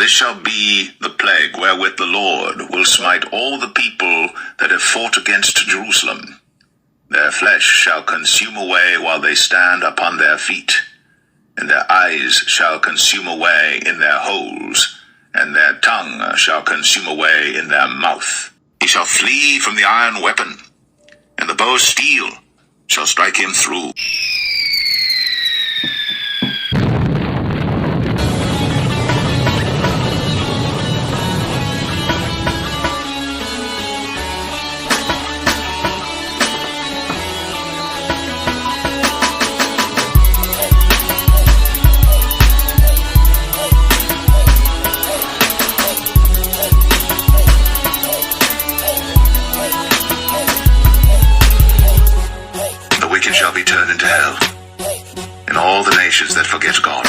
this shall be the plague wherewith the Lord will smite all the people that have fought against Jerusalem. Their flesh shall consume away while they stand upon their feet, and their eyes shall consume away in their holes, and their tongue shall consume away in their mouth. He shall flee from the iron weapon, and the bow of steel shall strike him through. Shall be turned into hell, and all the nations that forget God.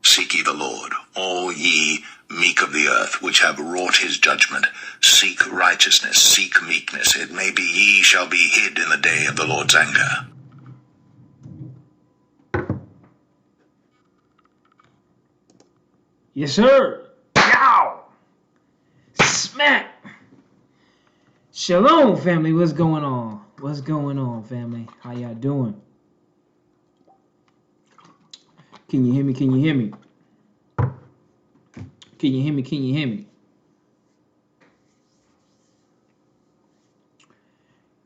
Seek ye the Lord, all ye meek of the earth, which have wrought his judgment. Seek righteousness, seek meekness. It may be ye shall be hid in the day of the Lord's anger. Yes, sir. Yow! Smack! Shalom, family. What's going on? What's going on, family? How y'all doing? Can you hear me? Can you hear me? Can you hear me? Can you hear me?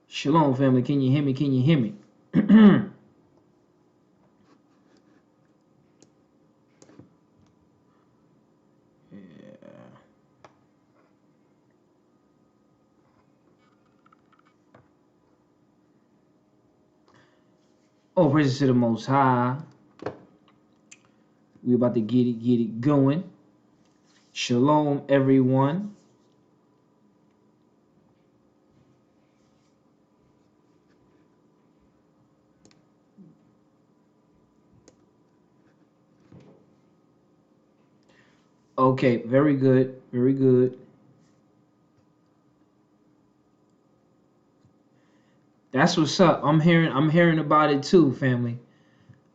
Shalom, family. Can you hear me? Can you hear me? Oh, praises to the Most High. We about to get it going. Shalom, everyone. Okay, very good, very good. That's what's up. I'm hearing about it too, family.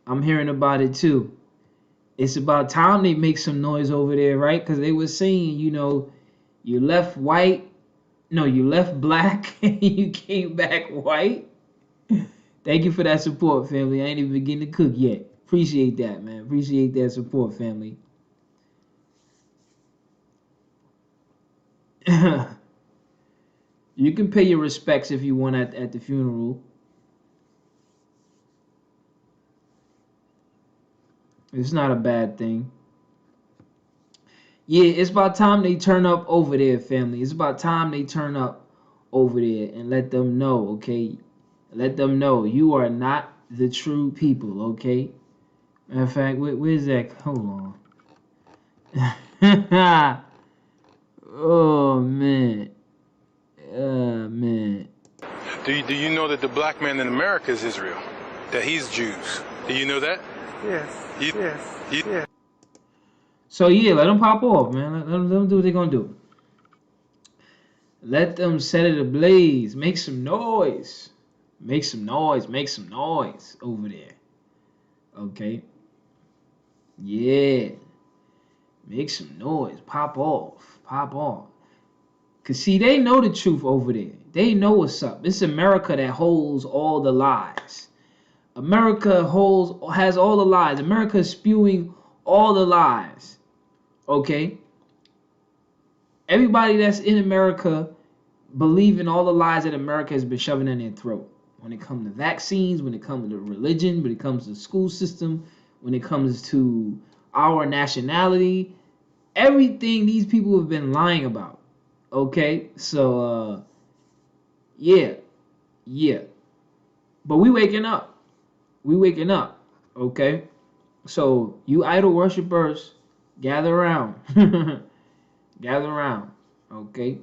I'm hearing about it too. It's about time they make some noise over there, right? Because they were saying, you know, you left white, no, you left black and you came back white. Thank you for that support, family. I ain't even beginning to cook yet. Appreciate that, man. Appreciate that support, family. You can pay your respects if you want at the funeral. It's not a bad thing. Yeah, it's about time they turn up over there, family. It's about time they turn up over there and let them know, okay? Let them know you are not the true people, okay? Matter of fact, where's that? Hold on. Oh, man. Man. Do you know that the black man in America is Israel? That he's Jews? Do you know that? Yes. Yes. So yeah, let them pop off, man. Let them do what they're gonna do. Let them set it ablaze. Make some noise. Make some noise. Make some noise over there. Okay. Yeah. Make some noise. Pop off. Pop off. Cause see, they know the truth over there. They know what's up. It's America that holds all the lies. America has all the lies. America is spewing all the lies. Okay? Everybody that's in America believing all the lies that America has been shoving in their throat. When it comes to vaccines, when it comes to religion, when it comes to the school system, when it comes to our nationality, everything these people have been lying about. Okay? So, yeah. But we waking up. We waking up. Okay? So, you idol worshipers, gather around. Gather around. Okay?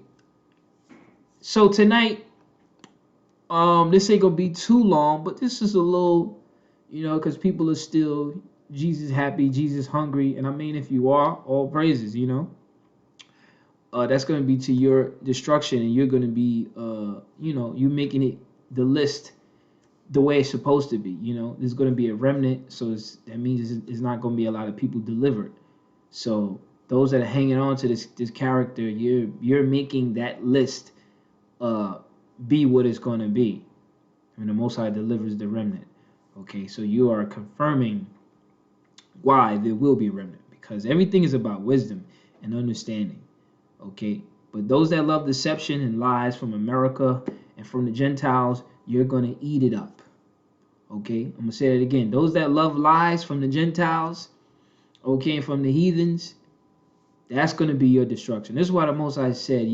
So tonight, this ain't gonna be too long, but this is a little, because people are still Jesus happy, Jesus hungry, and I mean, if you are, all praises, that's gonna be to your destruction, and you're gonna be, you making it the list the way it's supposed to be. There's gonna be a remnant, so that means it's not gonna be a lot of people delivered. So those that are hanging on to this character, you're making that list be what it's going to be when the Most High delivers the remnant. Okay, so you are confirming why there will be a remnant, because everything is about wisdom and understanding. Okay, but those that love deception and lies from America and from the Gentiles, you're going to eat it up. Okay, I'm going to say that again. Those that love lies from the Gentiles, okay, and from the heathens, that's going to be your destruction. This is why the Most High said,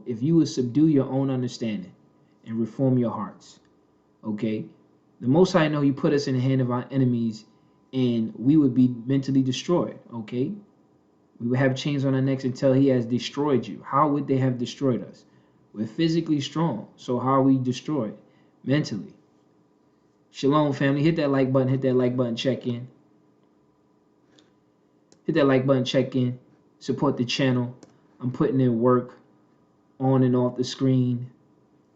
if you would subdue your own understanding and reform your hearts, okay? The Most High know He put us in the hand of our enemies, and we would be mentally destroyed, okay? We would have chains on our necks until He has destroyed you. How would they have destroyed us? We're physically strong, so how are we destroyed? Mentally. Shalom, family. Hit that like button. Hit that like button. Check in. Hit that like button. Check in. Support the channel. I'm putting in work on and off the screen,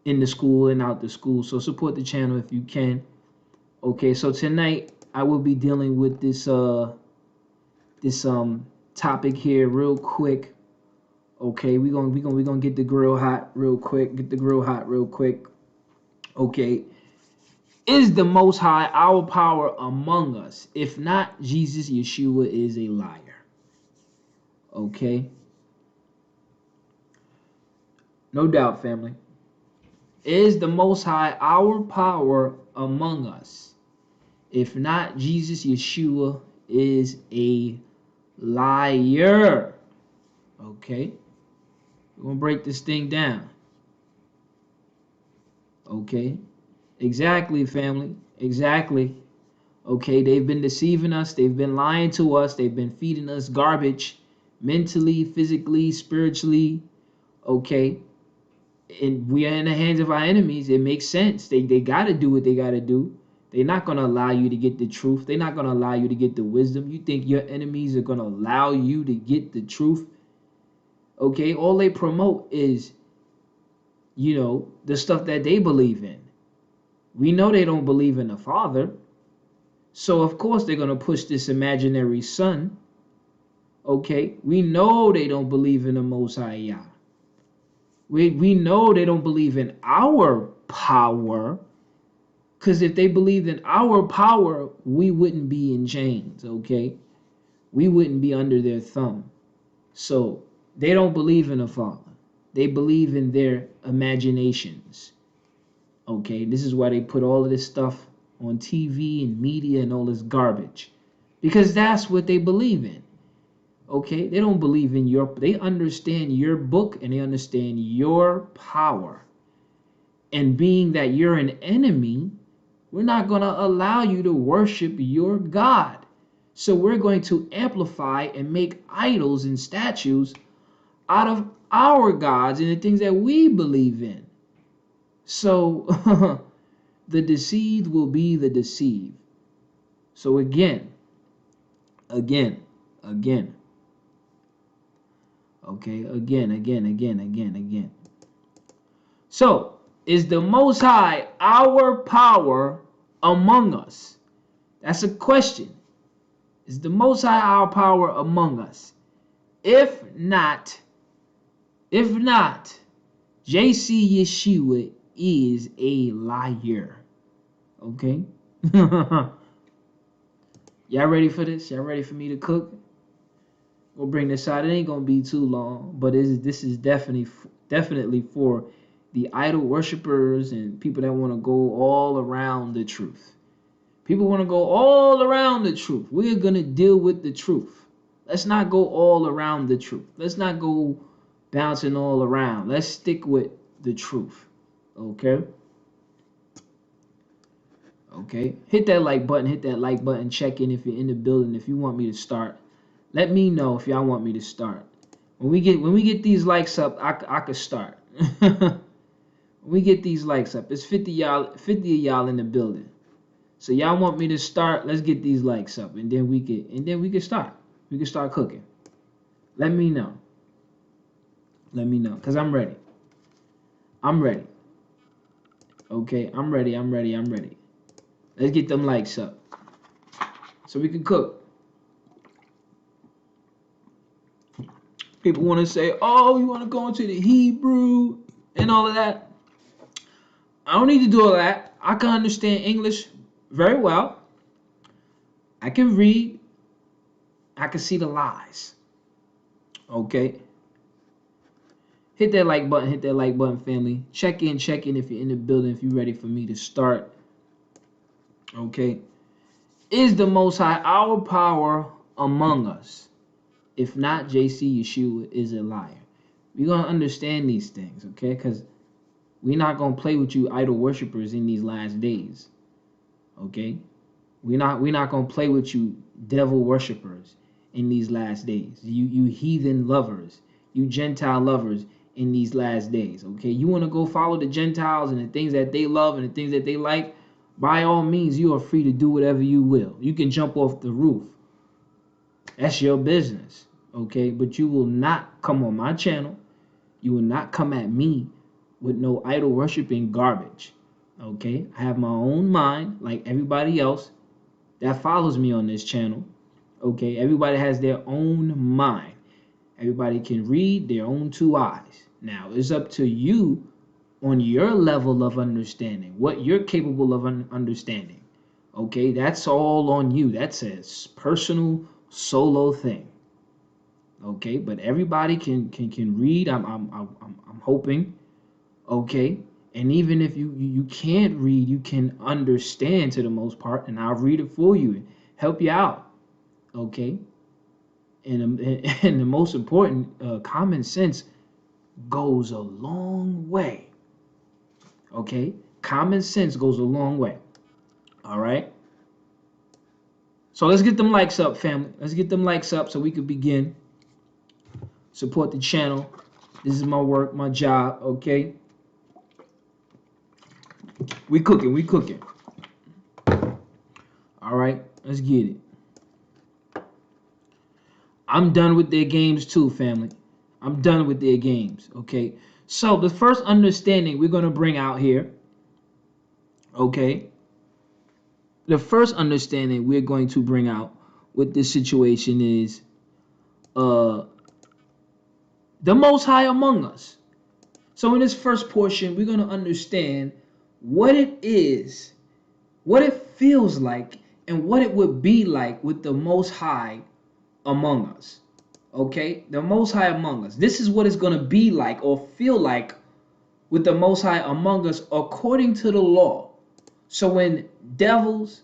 in the school and out the school. So support the channel if you can. Okay, so tonight I will be dealing with this topic here real quick. Okay, we gonna get the grill hot real quick. Get the grill hot real quick. Okay. Is the Most High our power among us? If not, Jesus, Yashua is a liar. Okay? No doubt, family. Is the Most High our power among us? If not, Jesus, Yashua is a liar. Okay? We're going to break this thing down. Okay? Exactly, family. Exactly. Okay, they've been deceiving us. They've been lying to us. They've been feeding us garbage mentally, physically, spiritually. Okay? And we are in the hands of our enemies. It makes sense. They got to do what they got to do. They're not going to allow you to get the truth. They're not going to allow you to get the wisdom. You think your enemies are going to allow you to get the truth? Okay? All they promote is, the stuff that they believe in. We know they don't believe in the Father. So, of course, they're going to push this imaginary son. Okay? We know they don't believe in the Most High Yah. We know they don't believe in our power. Because if they believed in our power, we wouldn't be in chains, okay? We wouldn't be under their thumb. So, they don't believe in the Father. They believe in their imaginations. Okay, this is why they put all of this stuff on TV and media and all this garbage, because that's what they believe in. Okay, they don't believe in they understand your book and they understand your power. And being that you're an enemy, we're not going to allow you to worship your God. So we're going to amplify and make idols and statues out of our gods and the things that we believe in. So the deceived will be the deceived. So again. Okay, again. So, is the Most High our power among us? That's a question. Is the Most High our power among us? If not, JC Yeshua is a liar. Okay? Y'all ready for this? Y'all ready for me to cook? We'll bring this out. It ain't gonna be too long, but this is definitely for the idol worshipers and people that want to go all around the truth. People want to go all around the truth. We're gonna deal with the truth. Let's not go all around the truth. Let's not go bouncing all around. Let's stick with the truth. Okay? Okay. Hit that like button. Hit that like button. Check in if you're in the building. If you want me to start, let me know if y'all want me to start. When we get these likes up, I could start. When we get these likes up, it's 50 of y'all in the building. So y'all want me to start? Let's get these likes up, and then we can start. We can start cooking. Let me know. Let me know, cause I'm ready. I'm ready. Okay, I'm ready. I'm ready. I'm ready. Let's get them likes up, so we can cook. People want to say, "Oh, you want to go into the Hebrew and all of that." I don't need to do all that. I can understand English very well. I can read. I can see the lies. Okay. Hit that like button. Hit that like button, family. Check in if you're in the building, if you're ready for me to start. Okay. Is the Most High our power among us? If not, JC Yeshua is a liar. We're going to understand these things, okay? Because we're not going to play with you idol worshipers in these last days, okay? We're not going to play with you devil worshipers in these last days. You heathen lovers, you Gentile lovers in these last days, okay? You want to go follow the Gentiles and the things that they love and the things that they like, by all means, you are free to do whatever you will. You can jump off the roof. That's your business, okay? But you will not come on my channel. You will not come at me with no idol worshiping garbage, okay? I have my own mind like everybody else that follows me on this channel, okay? Everybody has their own mind. Everybody can read their own two eyes. Now, it's up to you on your level of understanding, what you're capable of understanding, okay? That's all on you. That's a personal solo thing, okay? But everybody can read. I'm hoping, okay? And even if you can't read, you can understand to the most part, and I'll read it for you and help you out, okay? And the most important, common sense goes a long way, okay? Common sense goes a long way, all right? So let's get them likes up, family. Let's get them likes up so we can begin. Support the channel. This is my work, my job, okay? We cooking. All right, let's get it. I'm done with their games too, family. I'm done with their games, okay? So the first understanding we're going to bring out here, okay? The first understanding we're going to bring out with this situation is the Most High among us. So in this first portion, we're going to understand what it is, what it feels like, and what it would be like with the Most High among us. Okay? The Most High among us. This is what it's going to be like or feel like with the Most High among us according to the law. So when devils,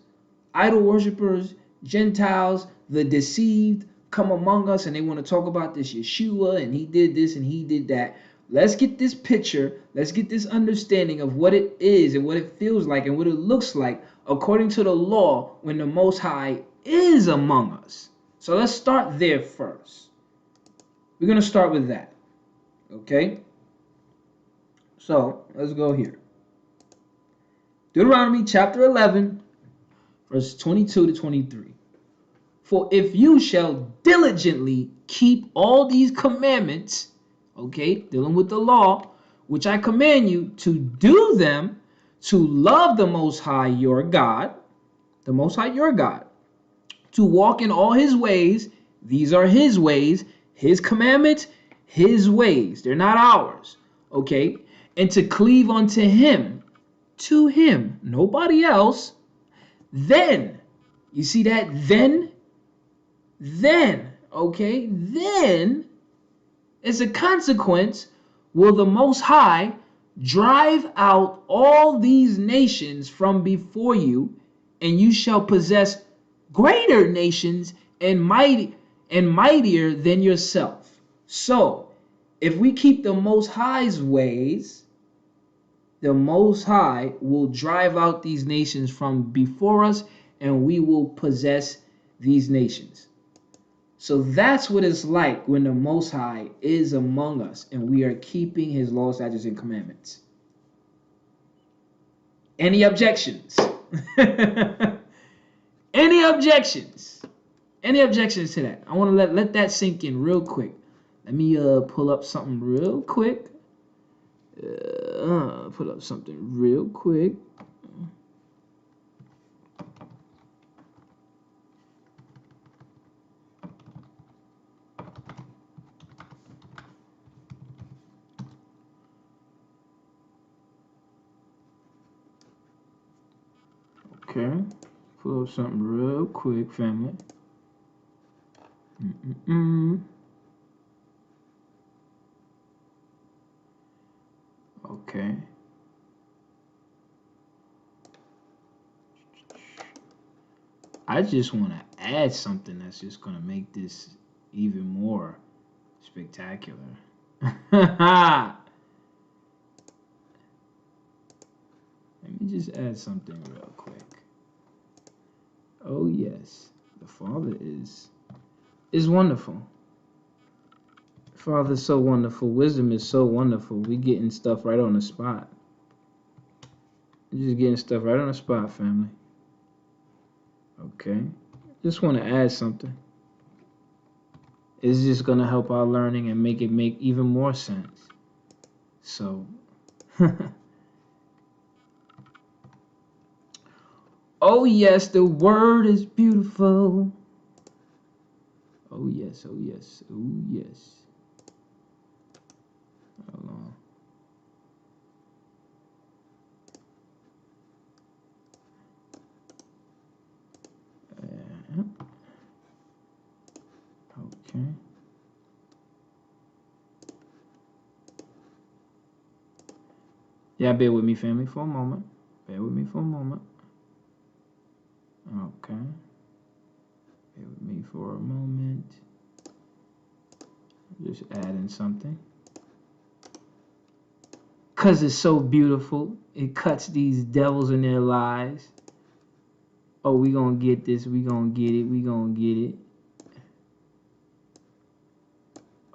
idol worshipers, Gentiles, the deceived come among us and they want to talk about this Yashua and he did this and he did that, let's get this picture, let's get this understanding of what it is and what it feels like and what it looks like according to the law when the Most High is among us. So let's start there first. We're going to start with that. Okay? So let's go here. Deuteronomy chapter 11, verse 22 to 23. For if you shall diligently keep all these commandments, okay, dealing with the law, which I command you to do them, to love the Most High your God, the Most High your God, to walk in all his ways, these are his ways, his commandments, his ways, they're not ours, okay, and to cleave unto him, to him, nobody else, Then, you see that? Then, okay? Then, as a consequence, will the Most High drive out all these nations from before you, and you shall possess greater nations and mightier than yourself. So, if we keep the Most High's ways, the Most High will drive out these nations from before us, and we will possess these nations. So that's what it's like when the Most High is among us and we are keeping his laws, statutes, and commandments. Any objections? Any objections? Any objections to that? I want to let that sink in real quick. Let me pull up something real quick. Pull up something real quick. Okay, pull up something real quick, family. Okay. I just want to add something that's just going to make this even more spectacular. Let me just add something real quick. Oh yes, the Father is wonderful. Father is so wonderful. Wisdom is so wonderful. We getting stuff right on the spot. We're just getting stuff right on the spot, family. Okay. Just want to add something. It's just going to help our learning and make it make even more sense. So, oh yes, the word is beautiful. Oh yes, oh yes, oh yes. Hold on. Okay. Yeah, bear with me, family, for a moment. Bear with me for a moment. Okay. Bear with me for a moment. Just adding something. Because it's so beautiful. It cuts these devils in their lives. Oh, we going to get this. We going to get it. We going to get it.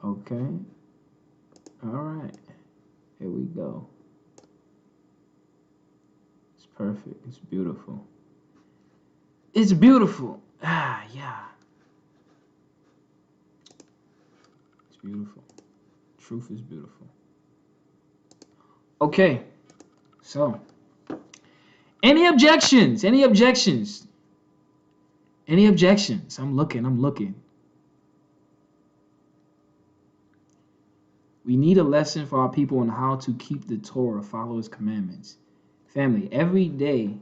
Okay. All right. Here we go. It's perfect. It's beautiful. It's beautiful. Ah, yeah. It's beautiful. Truth is beautiful. Okay. So, any objections? Any objections? Any objections? I'm looking. We need a lesson for our people on how to keep the Torah, follow his commandments. Family, every day,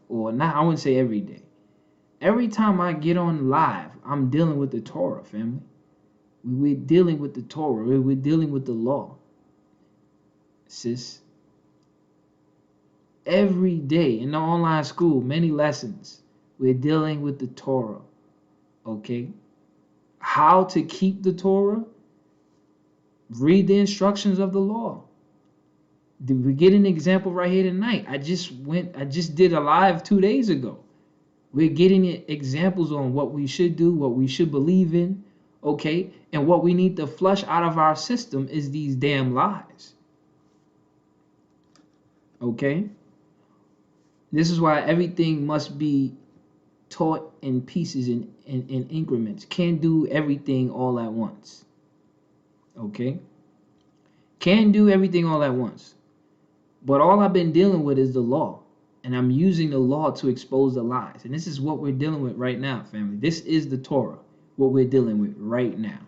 or not, I wouldn't say every day. Every time I get on live, I'm dealing with the Torah, family. We're dealing with the Torah. We're dealing with the law. Sis. Every day in the online school, many lessons. We're dealing with the Torah. Okay? How to keep the Torah? Read the instructions of the law. Did we get an example right here tonight? I just did a live 2 days ago. We're getting examples on what we should do, what we should believe in, okay? And what we need to flush out of our system is these damn lies. Okay? This is why everything must be taught in pieces, in increments. Can't do everything all at once. Okay? Can't do everything all at once. But all I've been dealing with is the law. And I'm using the law to expose the lies. And this is what we're dealing with right now, family. This is the Torah, what we're dealing with right now.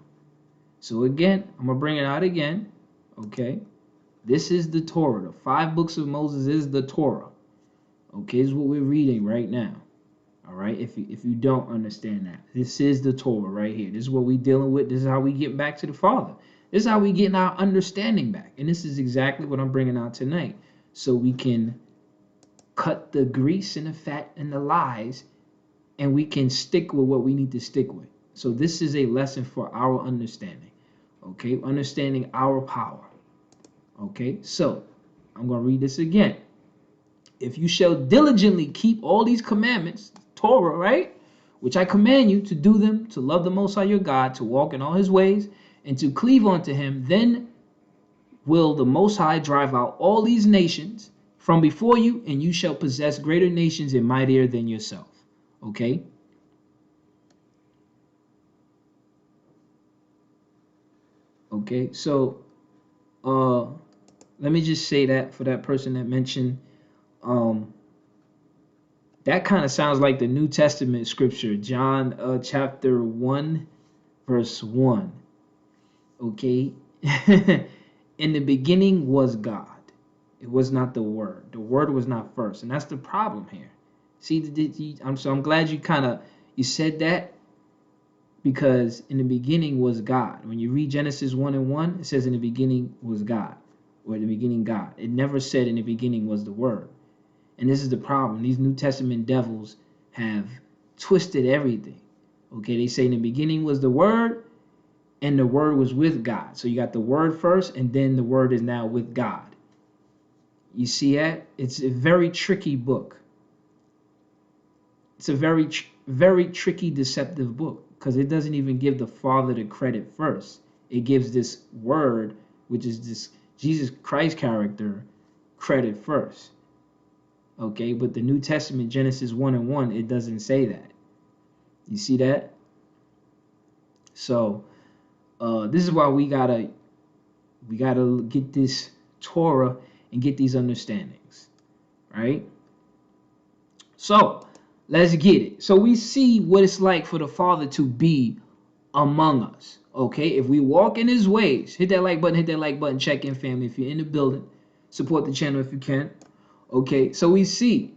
So again, I'm going to bring it out again. Okay? This is the Torah. The 5 books of Moses is the Torah. Okay, this is what we're reading right now. All right, if you don't understand that, this is the Torah right here. This is what we're dealing with. This is how we get back to the Father. This is how we getting our understanding back. And this is exactly what I'm bringing out tonight. So we can cut the grease and the fat and the lies, and we can stick with what we need to stick with. So this is a lesson for our understanding. Okay, understanding our power. Okay, so I'm going to read this again. If you shall diligently keep all these commandments, Torah, right? Which I command you to do them, to love the Most High your God, to walk in all his ways, and to cleave unto him, then will the Most High drive out all these nations from before you, and you shall possess greater nations and mightier than yourself. Okay? Okay, so let me just say that for that person that mentioned that kind of sounds like the New Testament scripture, John chapter 1, verse 1. Okay? In the beginning was God. It was not the Word. The Word was not first. And that's the problem here. See, I'm glad you said that, because in the beginning was God. When you read Genesis 1:1, it says in the beginning was God, or in the beginning God. It never said in the beginning was the Word. And this is the problem. These New Testament devils have twisted everything. Okay, they say in the beginning was the Word, and the Word was with God. So you got the Word first, and then the Word is now with God. You see that? It's a very tricky book. It's a very, very tricky, deceptive book, because it doesn't even give the Father the credit first. It gives this Word, which is this Jesus Christ character, credit first. Okay, but the New Testament, Genesis 1:1, it doesn't say that. You see that? So this is why we gotta get this Torah and get these understandings, right? So let's get it. So we see what it's like for the Father to be among us. Okay, if we walk in his ways, hit that like button, check in, family. If you're in the building, support the channel if you can. Okay, so we see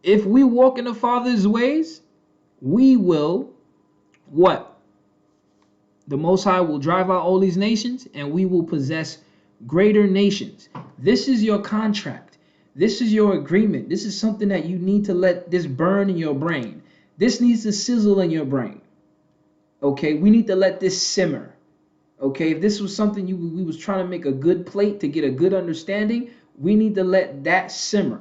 if we walk in the Father's ways, we will what? The Most High will drive out all these nations, and we will possess greater nations. This is your contract. This is your agreement. This is something that you need to let this burn in your brain. This needs to sizzle in your brain. Okay, we need to let this simmer. Okay, if this was something we was trying to make a good plate to get a good understanding, we need to let that simmer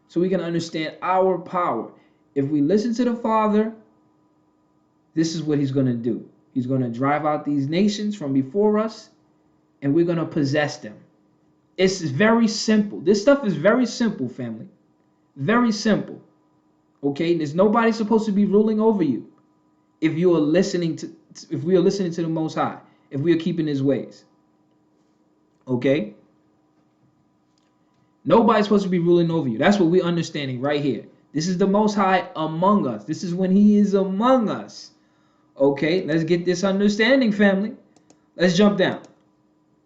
so we can understand our power. If we listen to the Father, this is what he's going to do. He's going to drive out these nations from before us, and we're going to possess them. It's very simple. This stuff is very simple, family. Very simple. Okay, there's nobody supposed to be ruling over you if we are listening to the Most High, if we are keeping his ways. Okay? Nobody's supposed to be ruling over you. That's what we're understanding right here. This is the Most High among us. This is when he is among us. Okay, let's get this understanding, family. Let's jump down.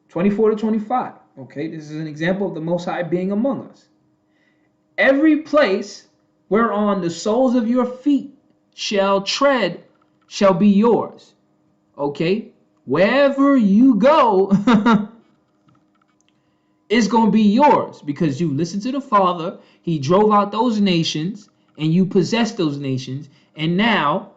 24 to 25. Okay, this is an example of the Most High being among us. Every place whereon the soles of your feet shall tread shall be yours. Okay, wherever you go, it's going to be yours, because you listened to the Father. He drove out those nations, and you possess those nations. And now,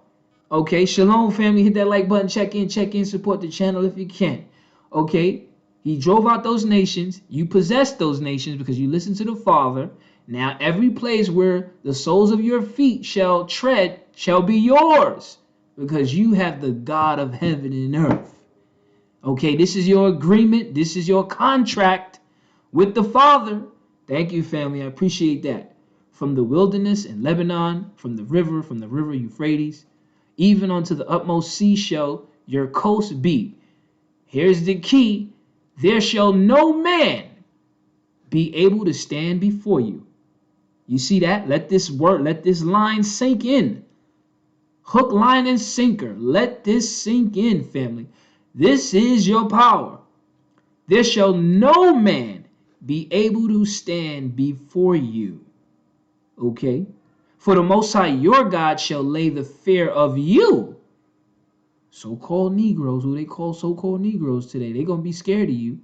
okay, shalom, family. Hit that like button, check in, support the channel if you can. Okay, he drove out those nations. You possess those nations because you listen to the Father. Now, every place where the soles of your feet shall tread shall be yours, because you have the God of heaven and earth. Okay, this is your agreement. This is your contract with the Father. Thank you, family. I appreciate that. From the wilderness in Lebanon, from the river Euphrates, even unto the utmost sea shall your coast be. Here's the key. There shall no man be able to stand before you. You see that? Let this line sink in. Hook, line, and sinker. Let this sink in, family. This is your power. There shall no man be able to stand before you. Okay? For the Most High your God shall lay the fear of you, so-called Negroes, who they call so-called Negroes today, they're going to be scared of you,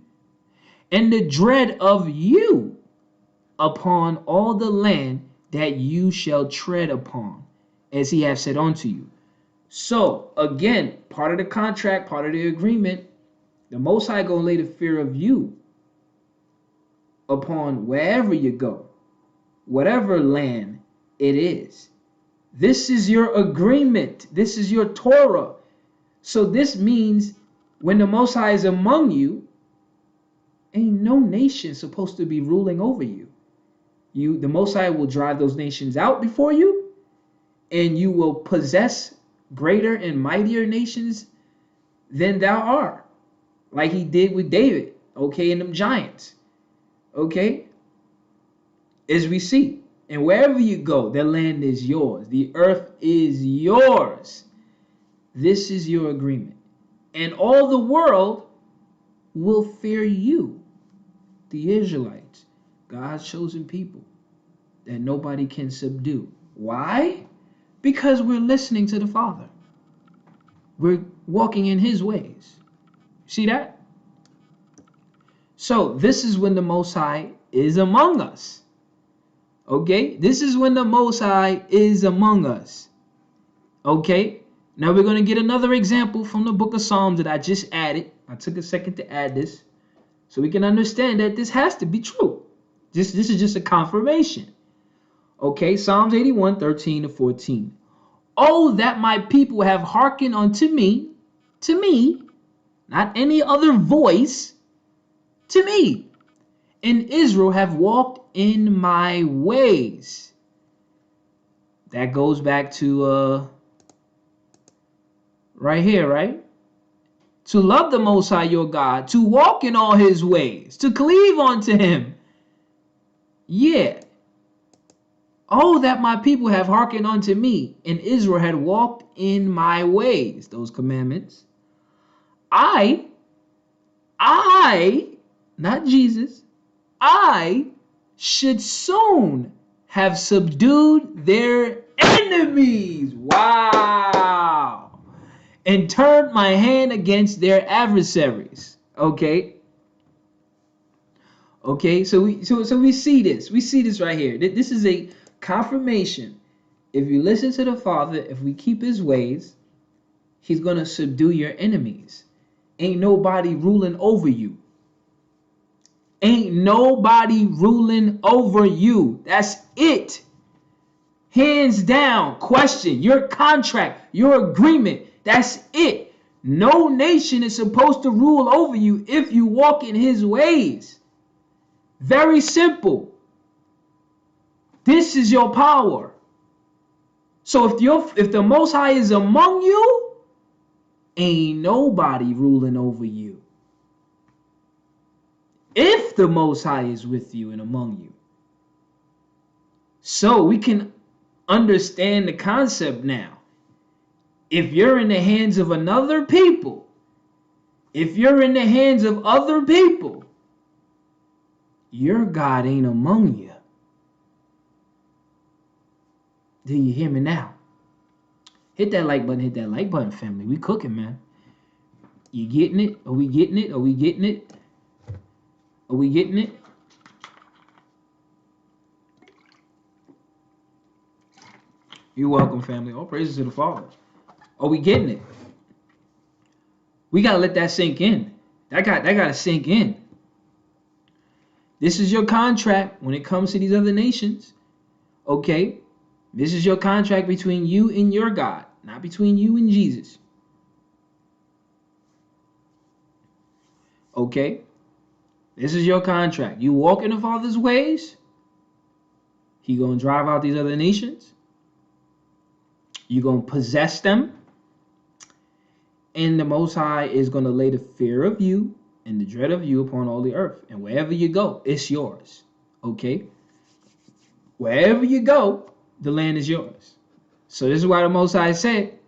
and the dread of you upon all the land that you shall tread upon, as he hath said unto you. So, again, part of the contract, part of the agreement, the Most High going to lay the fear of you upon wherever you go, whatever land it is. This is your agreement. This is your Torah. So this means when the Most High is among you, ain't no nation supposed to be ruling over you. The Most High will drive those nations out before you, and you will possess greater and mightier nations than thou art, like he did with David, okay, and them giants, okay, as we see. And wherever you go, the land is yours. The earth is yours. This is your agreement. And all the world will fear you, the Israelites, God's chosen people that nobody can subdue. Why? Because we're listening to the Father. We're walking in his ways. See that? So this is when the Most High is among us. Okay? This is when the Most High is among us. Okay? Now we're going to get another example from the book of Psalms that I just added. I took a second to add this so we can understand that this has to be true. This is just a confirmation. Okay? Psalms 81, 13 to 14. Oh, that my people have hearkened unto me, not any other voice, to me, and Israel have walked in my ways. That goes back to right here, right? To love the Most High your God, to walk in all his ways, to cleave unto him. Yeah. Oh, that my people have hearkened unto me, and Israel had walked in my ways, those commandments. I, not Jesus, I should soon have subdued their enemies. Wow. And turned my hand against their adversaries. Okay. Okay, so we see this. We see this right here. This is a confirmation. If you listen to the Father, if we keep his ways, he's going to subdue your enemies. Ain't nobody ruling over you. Ain't nobody ruling over you. That's it. Hands down. Question. Your contract, your agreement. That's it. No nation is supposed to rule over you if you walk in his ways. Very simple. This is your power. So if the Most High is among you, ain't nobody ruling over you. If the Most High is with you and among you. So we can understand the concept now. If you're in the hands of another people, if you're in the hands of other people, your God ain't among you. Do you hear me now? Hit that like button, family. We cooking, man. You getting it? Are we getting it? Are we getting it? Are we getting it? You're welcome, family. All praises to the Father. Are we getting it? We gotta let that sink in. That gotta sink in. This is your contract when it comes to these other nations. Okay? This is your contract between you and your God, not between you and Jesus. Okay? This is your contract. You walk in the Father's ways, he gonna drive out these other nations. You're gonna possess them. And the Most High is gonna lay the fear of you and the dread of you upon all the earth. And wherever you go, it's yours. Okay? Wherever you go, the land is yours. So this is why the Most High said,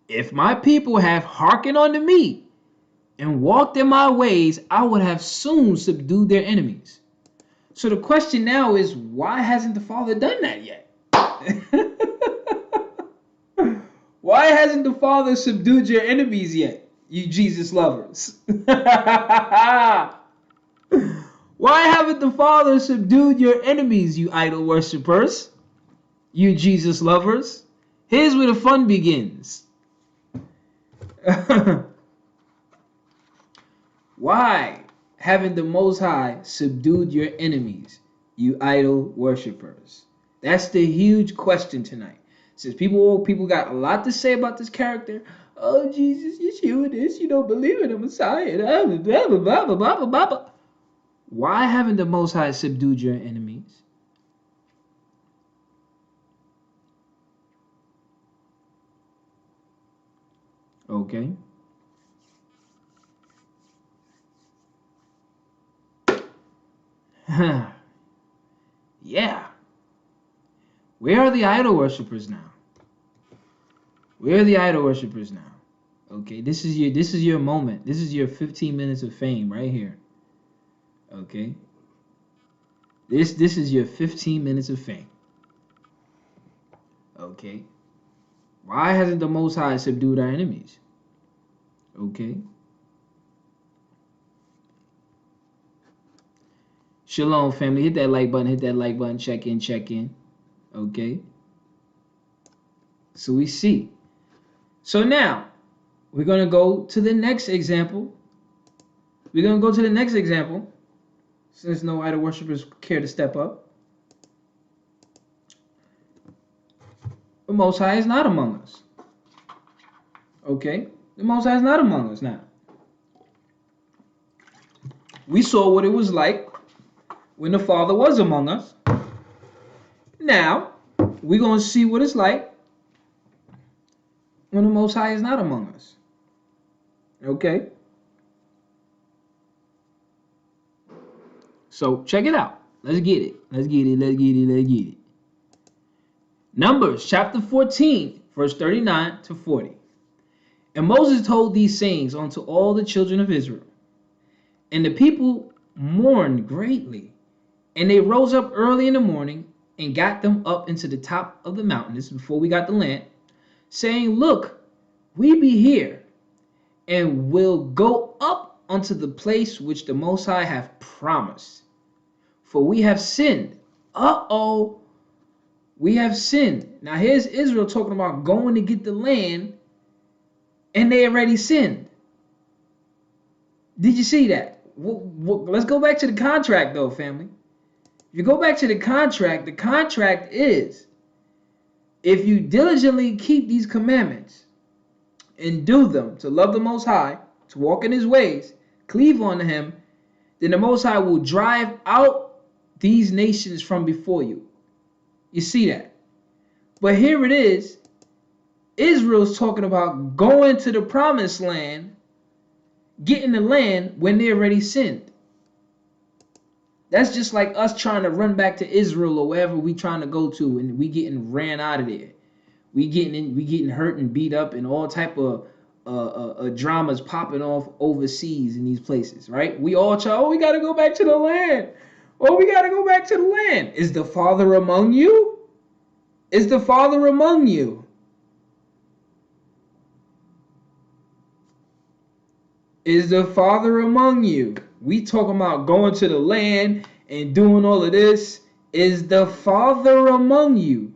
if my people have hearkened unto me and walked in my ways, I would have soon subdued their enemies. So the question now is, why hasn't the Father done that yet? Why hasn't the Father subdued your enemies yet, you Jesus lovers? Why haven't the Father subdued your enemies, you idol worshippers, you Jesus lovers? Here's where the fun begins. Why haven't the Most High subdued your enemies, you idol worshippers? That's the huge question tonight. Since people got a lot to say about this character. Oh, Jesus, Yashua this, you don't believe in the Messiah. Blah, blah, blah, blah, blah, blah, blah. Why haven't the Most High subdued your enemies? Okay. Yeah. Where are the idol worshippers now? Where are the idol worshippers now? Okay, this is your moment. This is your 15 minutes of fame right here. Okay. This is your 15 minutes of fame. Okay. Why hasn't the Most High subdued our enemies? Okay. Shalom, family. Hit that like button. Hit that like button. Check in. Check in. Okay. So we see. So now we're gonna go to the next example. We're gonna go to the next example. Since no idol worshippers care to step up. The Most High is not among us. Okay? The Most High is not among us now. We saw what it was like when the Father was among us. Now, we're going to see what it's like when the Most High is not among us. Okay? So, check it out. Let's get it. Let's get it. Let's get it. Let's get it. Numbers chapter 14, verse 39 to 40. And Moses told these sayings unto all the children of Israel. And the people mourned greatly. And they rose up early in the morning and got them up into the top of the mountain. This is before we got the land. Saying, look, we be here, and will go up unto the place which the Most High hath promised. For we have sinned. Uh-oh. We have sinned. Now here's Israel talking about going to get the land, and they already sinned. Did you see that? Let's go back to the contract, though, family. If you go back to the contract is, if you diligently keep these commandments and do them, to love the Most High, to walk in his ways, cleave unto him, then the Most High will drive out these nations from before you. You see that? But here it is. Israel's talking about going to the promised land, getting the land when they already sinned. That's just like us trying to run back to Israel or wherever we trying to go to, and we getting ran out of there. We getting hurt and beat up, and all type of dramas popping off overseas in these places, right? We all try, we got to go back to the land. Oh, we got to go back to the land. Is the Father among you? Is the Father among you? Is the Father among you? We talking about going to the land and doing all of this. Is the Father among you?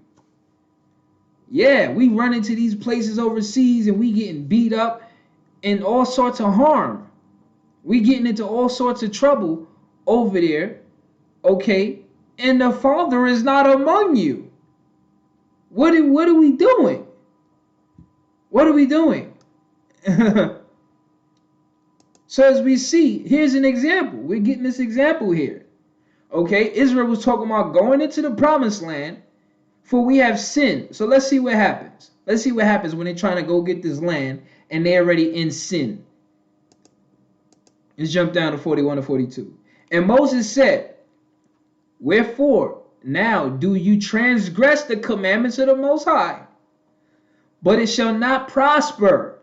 Yeah, we run into these places overseas and we getting beat up and all sorts of harm. We getting into all sorts of trouble over there, okay? And the Father is not among you. What are we doing? What are we doing? So as we see, here's an example. We're getting this example here. Okay, Israel was talking about going into the promised land, for we have sinned. So let's see what happens. Let's see what happens when they're trying to go get this land and they're already in sin. Let's jump down to 41 to 42. And Moses said, wherefore now do you transgress the commandments of the Most High? But it shall not prosper.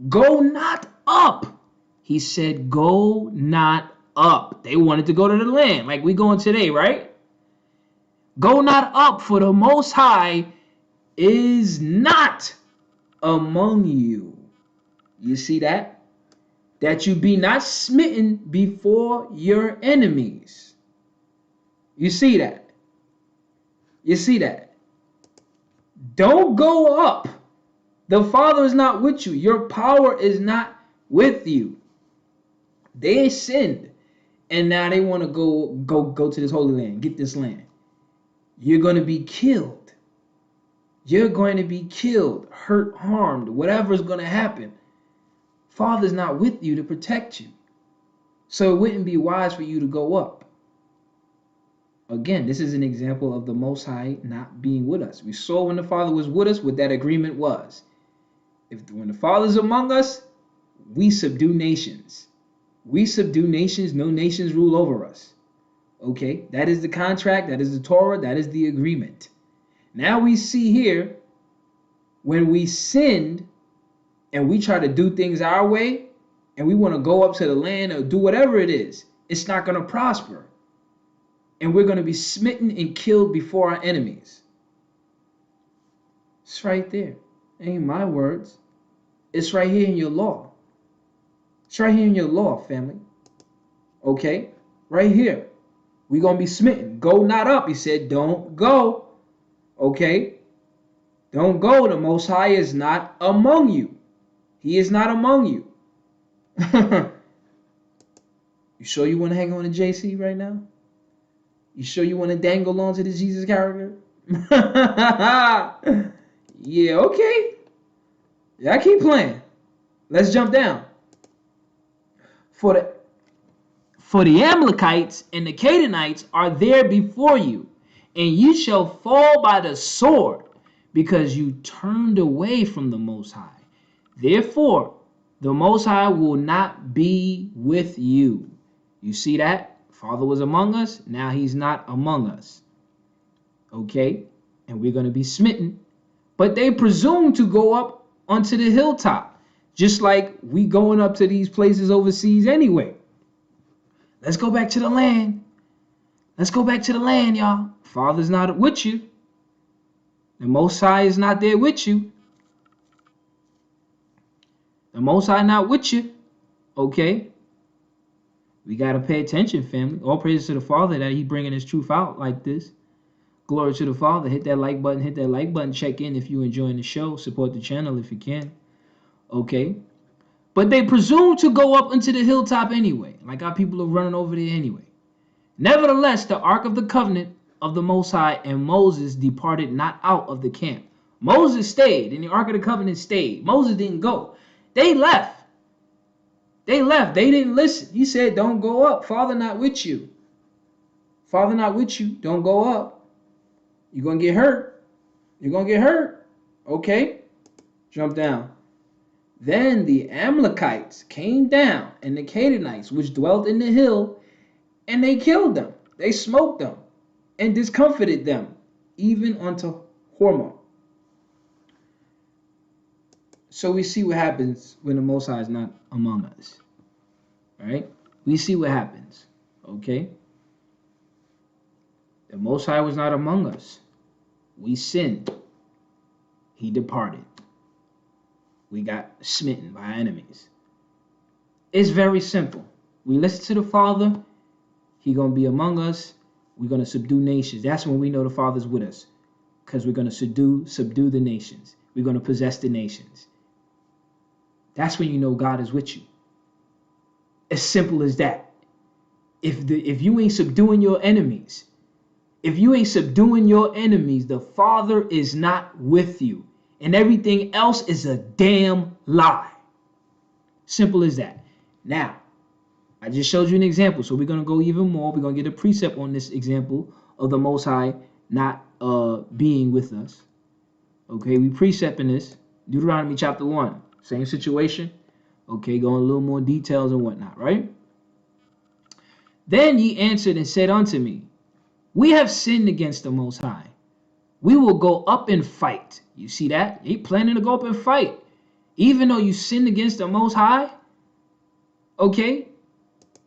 Go not up. He said, go not up. They wanted to go to the land like we going today, right? Go not up, for the Most High is not among you. You see that? That you be not smitten before your enemies. You see that? You see that? Don't go up. The Father is not with you. Your power is not with you. They sinned, and now they want to go to this holy land, get this land. You're going to be killed. You're going to be killed, hurt, harmed, whatever is going to happen. Father's not with you to protect you. So it wouldn't be wise for you to go up. Again, this is an example of the Most High not being with us. We saw when the Father was with us what that agreement was. When the Father's among us, we subdue nations. We subdue nations, no nations rule over us. Okay, that is the contract, that is the Torah, that is the agreement. Now we see here, when we sinned and we try to do things our way, and we want to go up to the land or do whatever it is, it's not going to prosper. And we're going to be smitten and killed before our enemies. It's right there. Ain't my words. It's right here in your law. It's right here in your law, family. Okay? Right here. We're going to be smitten. Go not up. He said, don't go. Okay? Don't go. The Most High is not among you. He is not among you. You sure you want to hang on to JC right now? You sure you want to dangle on to the Jesus character? Yeah, okay. Yeah, I keep playing. Let's jump down. For the Amalekites and the Canaanites are there before you, and you shall fall by the sword, because you turned away from the Most High. Therefore, the Most High will not be with you. You see that? Father was among us. Now he's not among us. Okay? And we're going to be smitten. But they presume to go up onto the hilltop, just like we going up to these places overseas anyway. Let's go back to the land. Let's go back to the land, y'all. Father's not with you. The Most High is not there with you. The Most High not with you. Okay? We got to pay attention, family. All praise to the Father that he bringing his truth out like this. Glory to the Father. Hit that like button. Hit that like button. Check in if you're enjoying the show. Support the channel if you can. Okay? But they presume to go up into the hilltop anyway. Like our people are running over there anyway. Nevertheless, the Ark of the Covenant of the Most High and Moses departed not out of the camp. Moses stayed, and the Ark of the Covenant stayed. Moses didn't go. They left. They left. They didn't listen. He said, don't go up. Father not with you. Father not with you. Don't go up. You're going to get hurt. You're going to get hurt. Okay. Jump down. Then the Amalekites came down, and the Canaanites, which dwelt in the hill, and they killed them. They smoked them and discomfited them, even unto Hormah. So we see what happens when the Most High is not among us. Right? We see what happens. Okay? The Most High was not among us. We sinned. He departed. We got smitten by our enemies. It's very simple. We listen to the Father. He going to be among us. We're going to subdue nations. That's when we know the Father's with us. Because we're going to subdue the nations. We're going to possess the nations. That's when you know God is with you. As simple as that. If you ain't subduing your enemies, the Father is not with you. And everything else is a damn lie. Simple as that. Now, I just showed you an example, so we're going to go even more. We're going to get a precept on this example of the Most High not being with us. Okay, we precepting this. Deuteronomy chapter 1. Same situation. Okay, going a little more details and whatnot, right? Then ye answered and said unto me, we have sinned against the Most High. We will go up and fight. You see that? He planning to go up and fight. Even though you sinned against the Most High. Okay?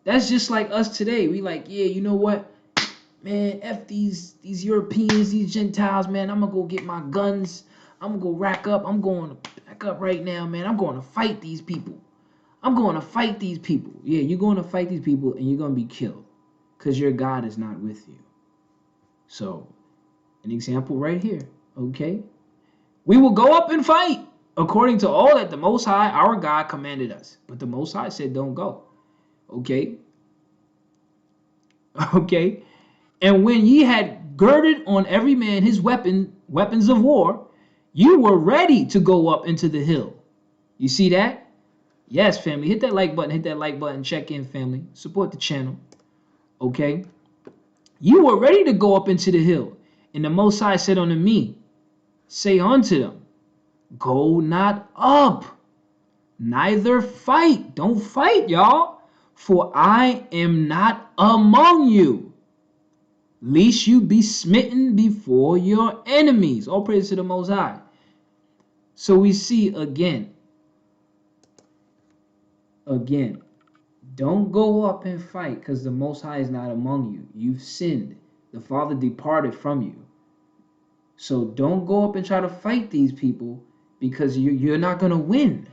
That's just like us today. We like, yeah, you know what? Man, F these Europeans, these Gentiles, man. I'm gonna go get my guns. I'm gonna go rack up. I'm going to back up right now, man. I'm going to fight these people. I'm going to fight these people. Yeah, you're going to fight these people and you're going to be killed because your God is not with you. So, an example right here, okay? We will go up and fight according to all that the Most High, our God, commanded us. But the Most High said, don't go, okay? Okay? And when ye had girded on every man his weapons of war, you were ready to go up into the hill. You see that? Yes, family. Hit that like button. Hit that like button. Check in, family. Support the channel. Okay? You were ready to go up into the hill. And the Most High said unto me, say unto them, go not up, neither fight. Don't fight, y'all. For I am not among you, lest you be smitten before your enemies. All praise to the Most High. So we see again, don't go up and fight because the Most High is not among you. You've sinned. The Father departed from you. So don't go up and try to fight these people because you're not going to win.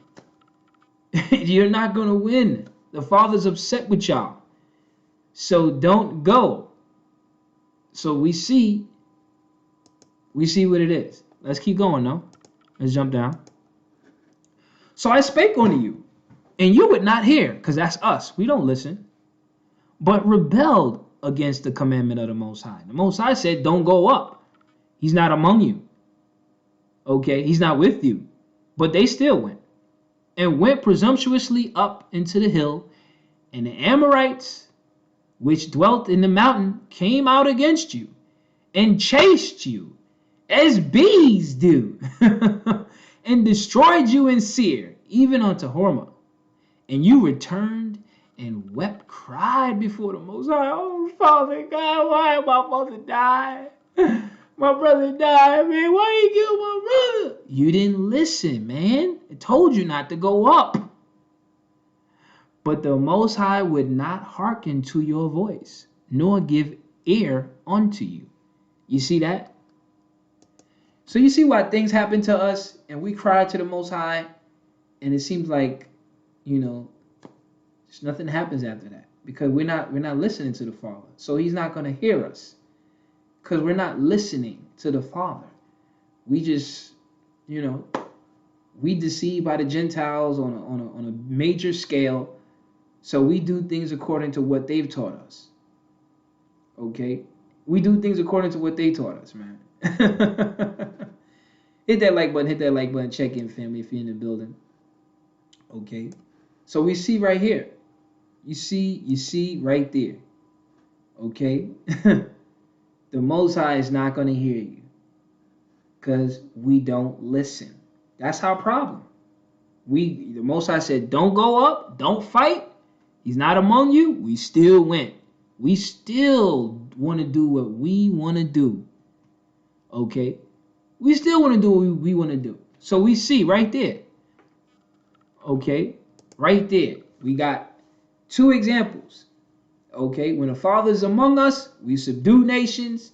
You're not going to win. The Father's upset with y'all. So don't go. So we see what it is. Let's keep going now. Let's jump down. So I spake unto you, and you would not hear, because that's us. We don't listen. But rebelled against the commandment of the Most High. The Most High said, don't go up. He's not among you. Okay, he's not with you. But they still went. And went presumptuously up into the hill. And the Amorites, which dwelt in the mountain, came out against you. And chased you, as bees do. And destroyed you in Seir, even unto Hormah. And you returned and wept, cried before the Most High. Oh, Father God, why my mother died? My brother died, man. Why you kill my brother? You didn't listen, man. I told you not to go up. But the Most High would not hearken to your voice, nor give ear unto you. You see that? So you see why things happen to us and we cry to the Most High and it seems like, just nothing happens after that because we're not listening to the Father. So he's not going to hear us because we're not listening to the Father. We just, we deceived by the Gentiles on a major scale. So we do things according to what they've taught us. Okay? We do things according to what they taught us, man. Hit that like button, check in, family, if you're in the building. Okay? So we see right here. You see right there. Okay? The Most High is not going to hear you because we don't listen. That's our problem. The Most High said, don't go up, don't fight. He's not among you. We still went. We still want to do what we want to do. Okay? We still want to do what we want to do. So we see right there. Okay? Right there. We got two examples. Okay? When the Father is among us, we subdue nations.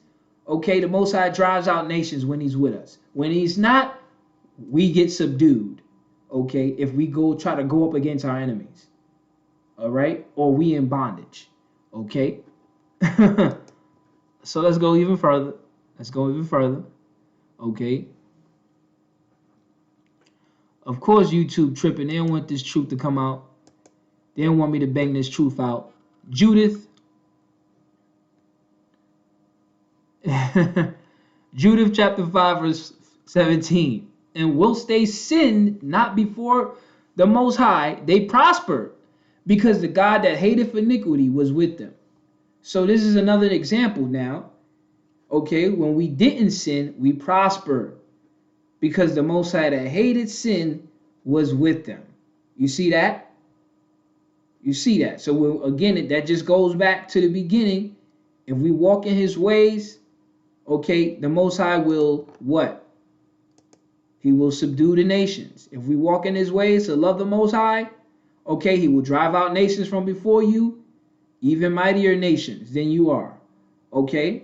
Okay? The Most High drives out nations when he's with us. When he's not, we get subdued. Okay? If we try to go up against our enemies. All right? Or we in bondage. Okay? So let's go even further. Okay? Of course, YouTube tripping. They don't want this truth to come out. They don't want me to bang this truth out. Judith chapter 5, verse 17. And whilst they sinned not before the Most High, they prospered, because the God that hateth iniquity was with them. So this is another example now. Okay, when we didn't sin, we prospered, because the Most High that hated sin was with them. You see that? You see that? So again, that just goes back to the beginning. If we walk in his ways, okay, the Most High will what? He will subdue the nations. If we walk in his ways to love the Most High, okay, he will drive out nations from before you. even mightier nations than you are. Okay?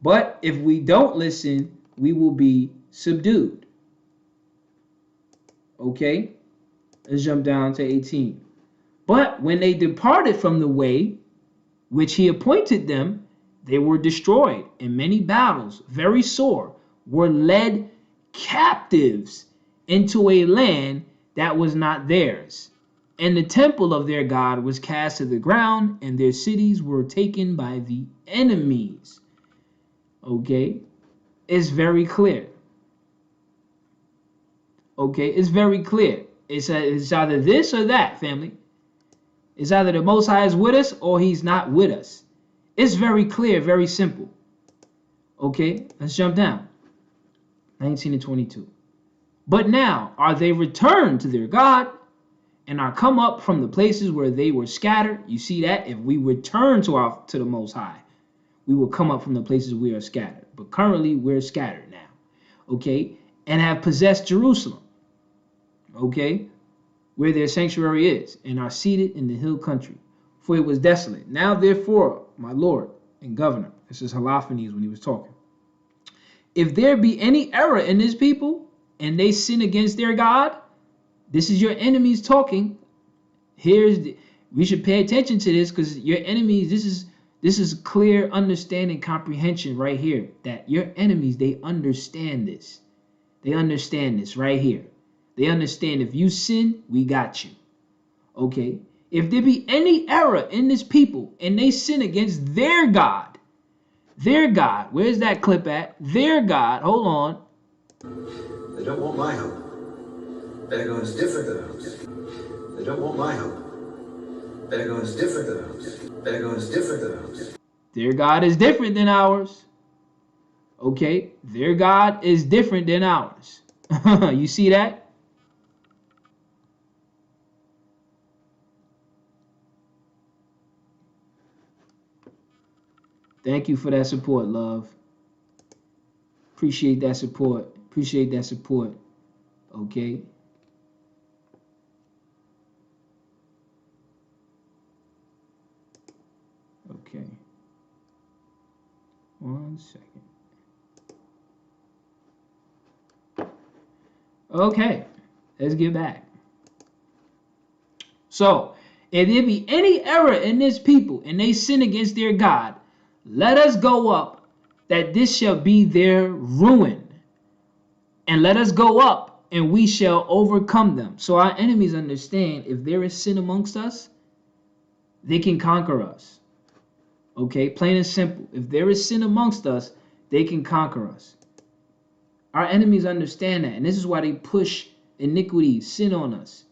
But if we don't listen, we will be subdued. Okay? Let's jump down to 18. But when they departed from the way which he appointed them, they were destroyed in many battles, very sore, were led captives into a land that was not theirs. And the temple of their God was cast to the ground, and their cities were taken by the enemies. Okay? It's very clear. Okay? It's very clear. It's either this or that, family. It's either the Most High is with us or he's not with us. It's very clear, very simple. Okay, let's jump down. 19 and 22. But now are they returned to their God and are come up from the places where they were scattered. You see that? If we return to the Most High, we will come up from the places we are scattered. But currently we're scattered now. Okay, and have possessed Jerusalem. Okay, where their sanctuary is, and are seated in the hill country, for it was desolate. Now therefore, my Lord and Governor, this is Holofernes when he was talking, if there be any error in this people, and they sin against their God, this is your enemies talking. We should pay attention to this, because your enemies, this is clear understanding, comprehension right here, that your enemies, they understand this. They understand this right here. They understand if you sin, we got you. Okay? If there be any error in this people and they sin against their God, where's that clip at? Their God, hold on. They don't want my help. Dagon is different than ours. They don't want my help. Dagon is different than ours. Dagon is different than ours. Their God is different than ours. Okay? Their God is different than ours. You see that? Thank you for that support, love. Appreciate that support. Appreciate that support. Okay. Okay. 1 second. Okay. Let's get back. So, if there be any error in this people and they sin against their God, let us go up, that this shall be their ruin. And let us go up, and we shall overcome them. So our enemies understand, if there is sin amongst us, they can conquer us. Okay, plain and simple. If there is sin amongst us, they can conquer us. Our enemies understand that, and this is why they push iniquity, sin on us,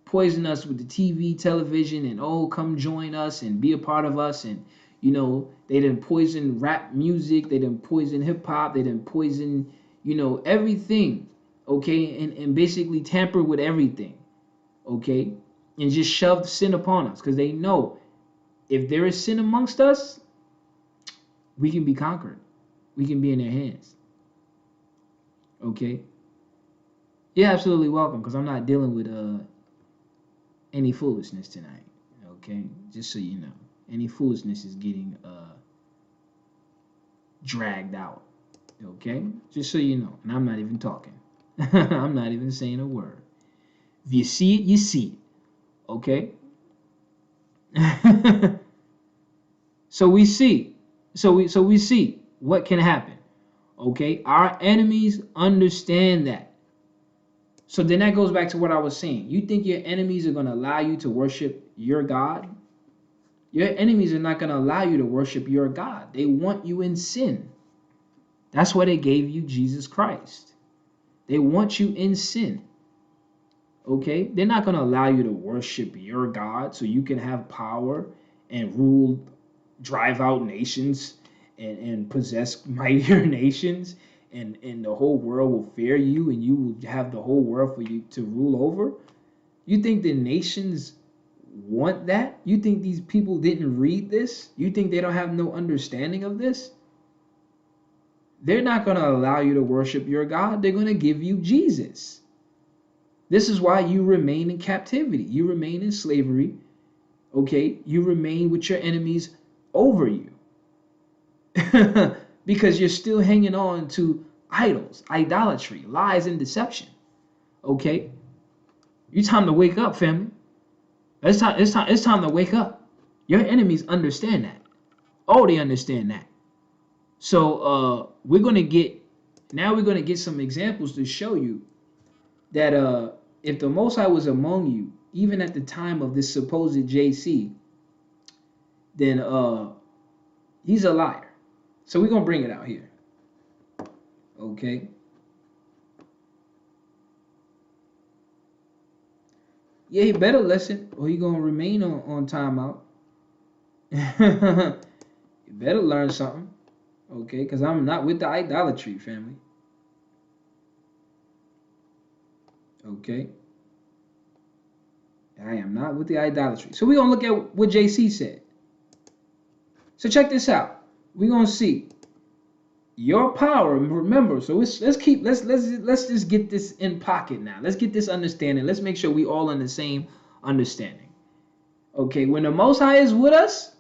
poison us with the TV, television, and come join us and be a part of us. And they done poison rap music, they done poison hip hop, they done poison, everything, okay, and basically tamper with everything, okay, and just shove sin upon us, because they know if there is sin amongst us, we can be conquered, we can be in their hands. Okay, you're absolutely welcome, because I'm not dealing with any foolishness tonight. Okay, just so you know. Any foolishness is getting dragged out. Okay? Just so you know. And I'm not even talking. I'm not even saying a word. If you see it, you see it. Okay? So we see. So we see what can happen. Okay? Our enemies understand that. So then that goes back to what I was saying. You think your enemies are going to allow you to worship your God? Your enemies are not going to allow you to worship your God. They want you in sin. That's why they gave you Jesus Christ. They want you in sin. Okay? They're not going to allow you to worship your God so you can have power and rule, drive out nations and possess mightier nations, and the whole world will fear you, and you will have the whole world for you to rule over. You think the nations want that? You think these people didn't read this? You think they don't have no understanding of this? They're not going to allow you to worship your God. They're going to give you Jesus. This is why you remain in captivity. You remain in slavery, Okay, you remain with your enemies over you. Because you're still hanging on to idols, idolatry, lies, and deception. Okay? You time to wake up, family. It's time to wake up. Your enemies understand that. Oh, they understand that. So we're gonna get some examples to show you that if the Most High was among you, even at the time of this supposed JC, then he's a liar. So we're gonna bring it out here. Okay. Yeah, he better listen, or he gonna remain on timeout. You better learn something. Okay, because I'm not with the idolatry, family. Okay. I am not with the idolatry. So we're gonna look at what JC said. So check this out. We're gonna see your power. Remember, so let's just get this in pocket now. Let's get this understanding. Let's make sure we all on the same understanding. Okay, when the Most High is with us,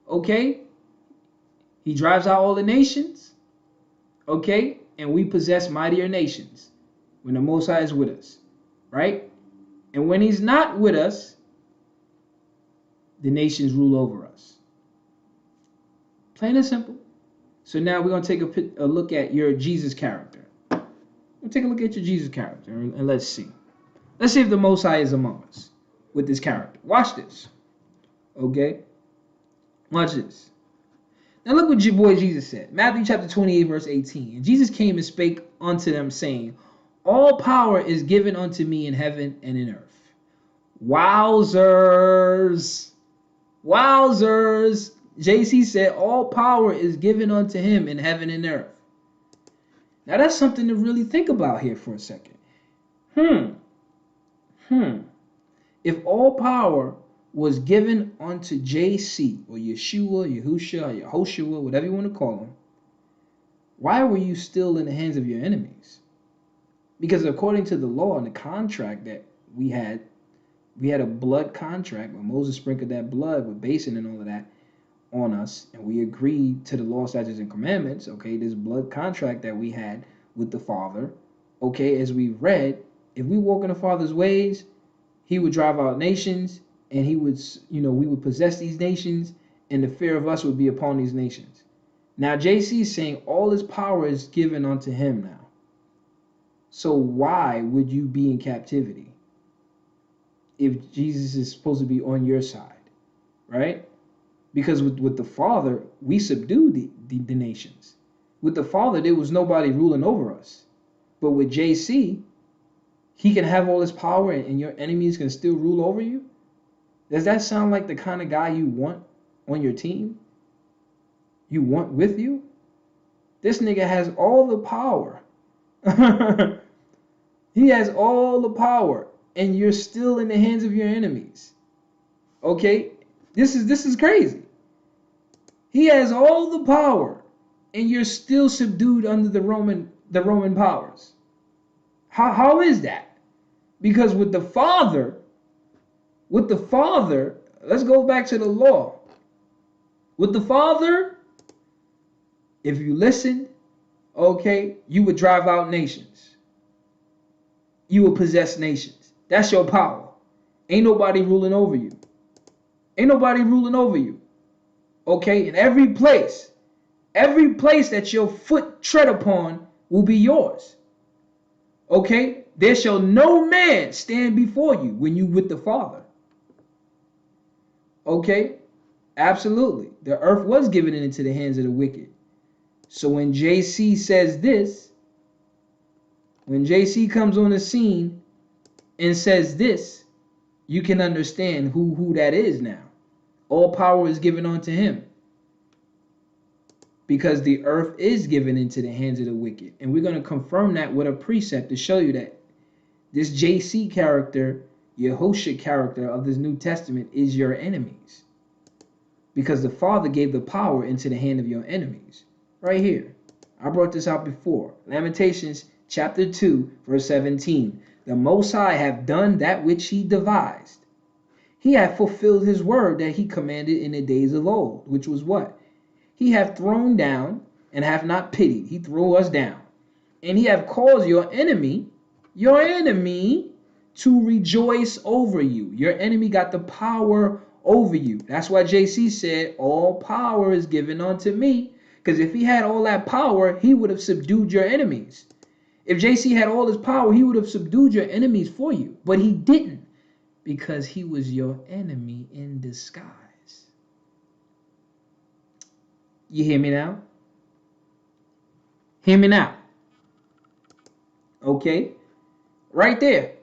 okay, he drives out all the nations, okay, and we possess mightier nations when the Most High is with us, right? And when he's not with us, the nations rule over us. Plain and simple. So now we're going to take a look at your Jesus character. We'll take a look at your Jesus character and let's see. Let's see if the Most High is among us with this character. Watch this. Okay? Watch this. Now look what your boy Jesus said. Matthew chapter 28, verse 18. And Jesus came and spake unto them, saying, all power is given unto me in heaven and in earth. Wowzers. Wowzers. JC said, all power is given unto him in heaven and earth. Now that's something to really think about here for a second. If all power was given unto JC or Yeshua, Yahusha, Yehoshua, whatever you want to call him, why were you still in the hands of your enemies? Because according to the law and the contract that we had a blood contract where Moses sprinkled that blood with basin and all of that on us, and we agreed to the law, statutes, and commandments. Okay, this blood contract that we had with the Father. Okay, as we read, if we walk in the Father's ways, he would drive out nations, and he would, we would possess these nations, and the fear of us would be upon these nations. Now JC is saying all his power is given unto him now. So why would you be in captivity if Jesus is supposed to be on your side, right? Because with the Father, we subdued the nations. With the Father, there was nobody ruling over us. But with JC, he can have all his power and your enemies can still rule over you? Does that sound like the kind of guy you want on your team? You want with you? This nigga has all the power. He has all the power, and you're still in the hands of your enemies. Okay? This is crazy. He has all the power, and you're still subdued under the Roman powers. How is that? Because with the Father, let's go back to the law. With the Father, if you listen, okay, you would drive out nations. You would possess nations. That's your power. Ain't nobody ruling over you. Ain't nobody ruling over you. Okay, in every place that your foot tread upon will be yours. Okay, there shall no man stand before you when you with the Father. Okay, absolutely. The earth was given into the hands of the wicked. So when JC says this, when JC comes on the scene and says this, you can understand who that is now. All power is given unto him. Because the earth is given into the hands of the wicked. And we're going to confirm that with a precept to show you that this JC character, Yehoshua character of this New Testament is your enemies. Because the Father gave the power into the hand of your enemies. Right here. I brought this out before. Lamentations chapter 2, verse 17. The Most High have done that which he devised. He hath fulfilled his word that he commanded in the days of old, which was what? He hath thrown down and hath not pitied. He threw us down. And he hath caused your enemy, to rejoice over you. Your enemy got the power over you. That's why JC said, all power is given unto me. Because if he had all that power, he would have subdued your enemies. If JC had all his power, he would have subdued your enemies for you. But he didn't, because he was your enemy in disguise. You hear me now? Hear me now. Okay? Right there.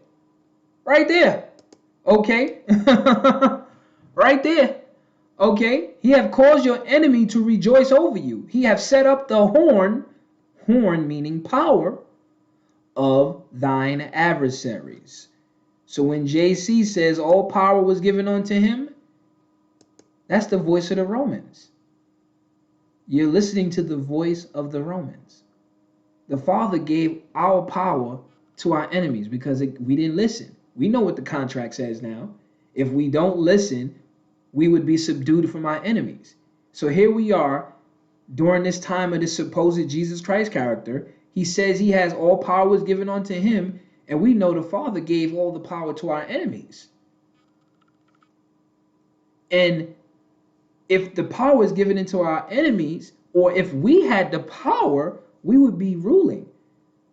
Right there. Okay? Right there. Okay? He have caused your enemy to rejoice over you. He have set up the horn meaning power, of thine adversaries. So when JC says all power was given unto him, that's the voice of the Romans. You're listening to the voice of the Romans. The Father gave our power to our enemies because we didn't listen. We know what the contract says now. If we don't listen, we would be subdued from our enemies. So here we are during this time of this supposed Jesus Christ character. He says he has all power was given unto him, and we know the Father gave all the power to our enemies. And if the power is given into our enemies, or if we had the power, we would be ruling.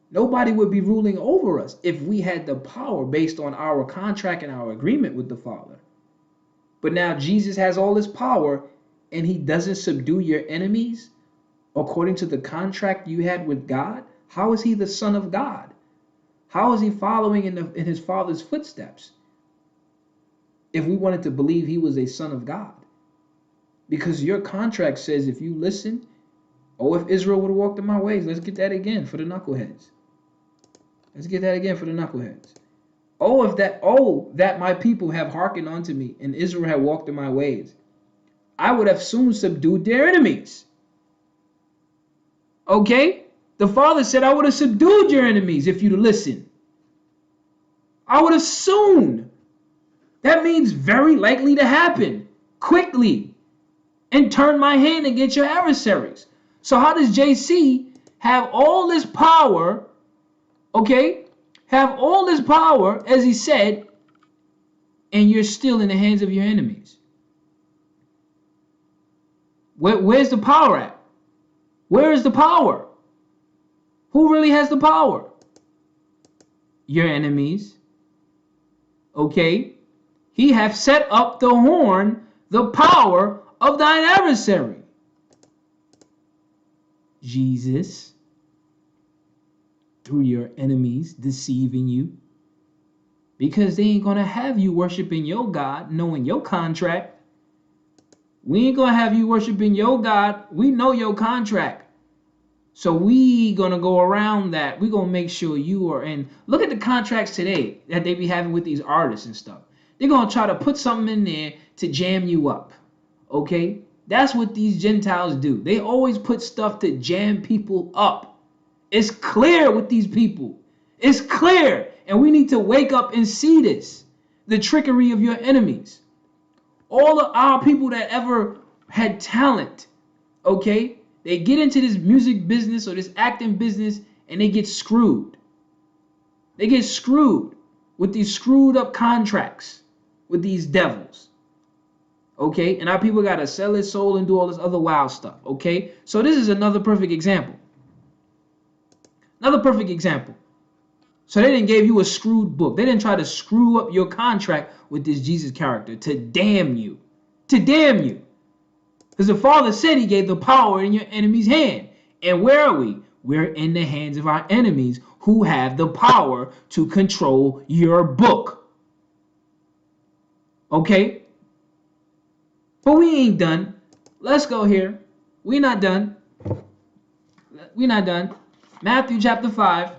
Nobody would be ruling over us if we had the power based on our contract and our agreement with the Father. But now Jesus has all this power and he doesn't subdue your enemies according to the contract you had with God. How is he the Son of God? How is he following in his Father's footsteps if we wanted to believe he was a son of God? Because your contract says if you listen, oh, if Israel would have walked in my ways, let's get that again for the knuckleheads. Let's get that again for the knuckleheads. Oh, that my people have hearkened unto me, and Israel had walked in my ways, I would have soon subdued their enemies. Okay? The Father said, I would have subdued your enemies if you'd listen. I would have soon. That means very likely to happen quickly, and turn my hand against your adversaries. So how does JC have all this power, okay? Have all this power, as he said, and you're still in the hands of your enemies? Where's the power at? Where is the power? Who really has the power? Your enemies. Okay? He hath set up the horn, the power of thine adversary. Jesus, through your enemies deceiving you, because they ain't gonna have you worshiping your God, knowing your contract. We ain't gonna have you worshiping your God. We know your contract. So we gonna go around that. We gonna make sure you are in. Look at the contracts today that they be having with these artists and stuff. They're gonna try to put something in there to jam you up. Okay? That's what these Gentiles do. They always put stuff to jam people up. It's clear with these people. It's clear. And we need to wake up and see this. The trickery of your enemies. All of our people that ever had talent, okay, they get into this music business or this acting business and they get screwed. They get screwed with these screwed up contracts with these devils. Okay, and our people got to sell their soul and do all this other wild stuff. Okay, so this is another perfect example. Another perfect example. So they didn't give you a screwed book. They didn't try to screw up your contract with this Jesus character to damn you. To damn you. Because the Father said he gave the power in your enemy's hand. And where are we? We're in the hands of our enemies who have the power to control your book. Okay? But we ain't done. Let's go here. We're not done. We're not done. Matthew chapter 5.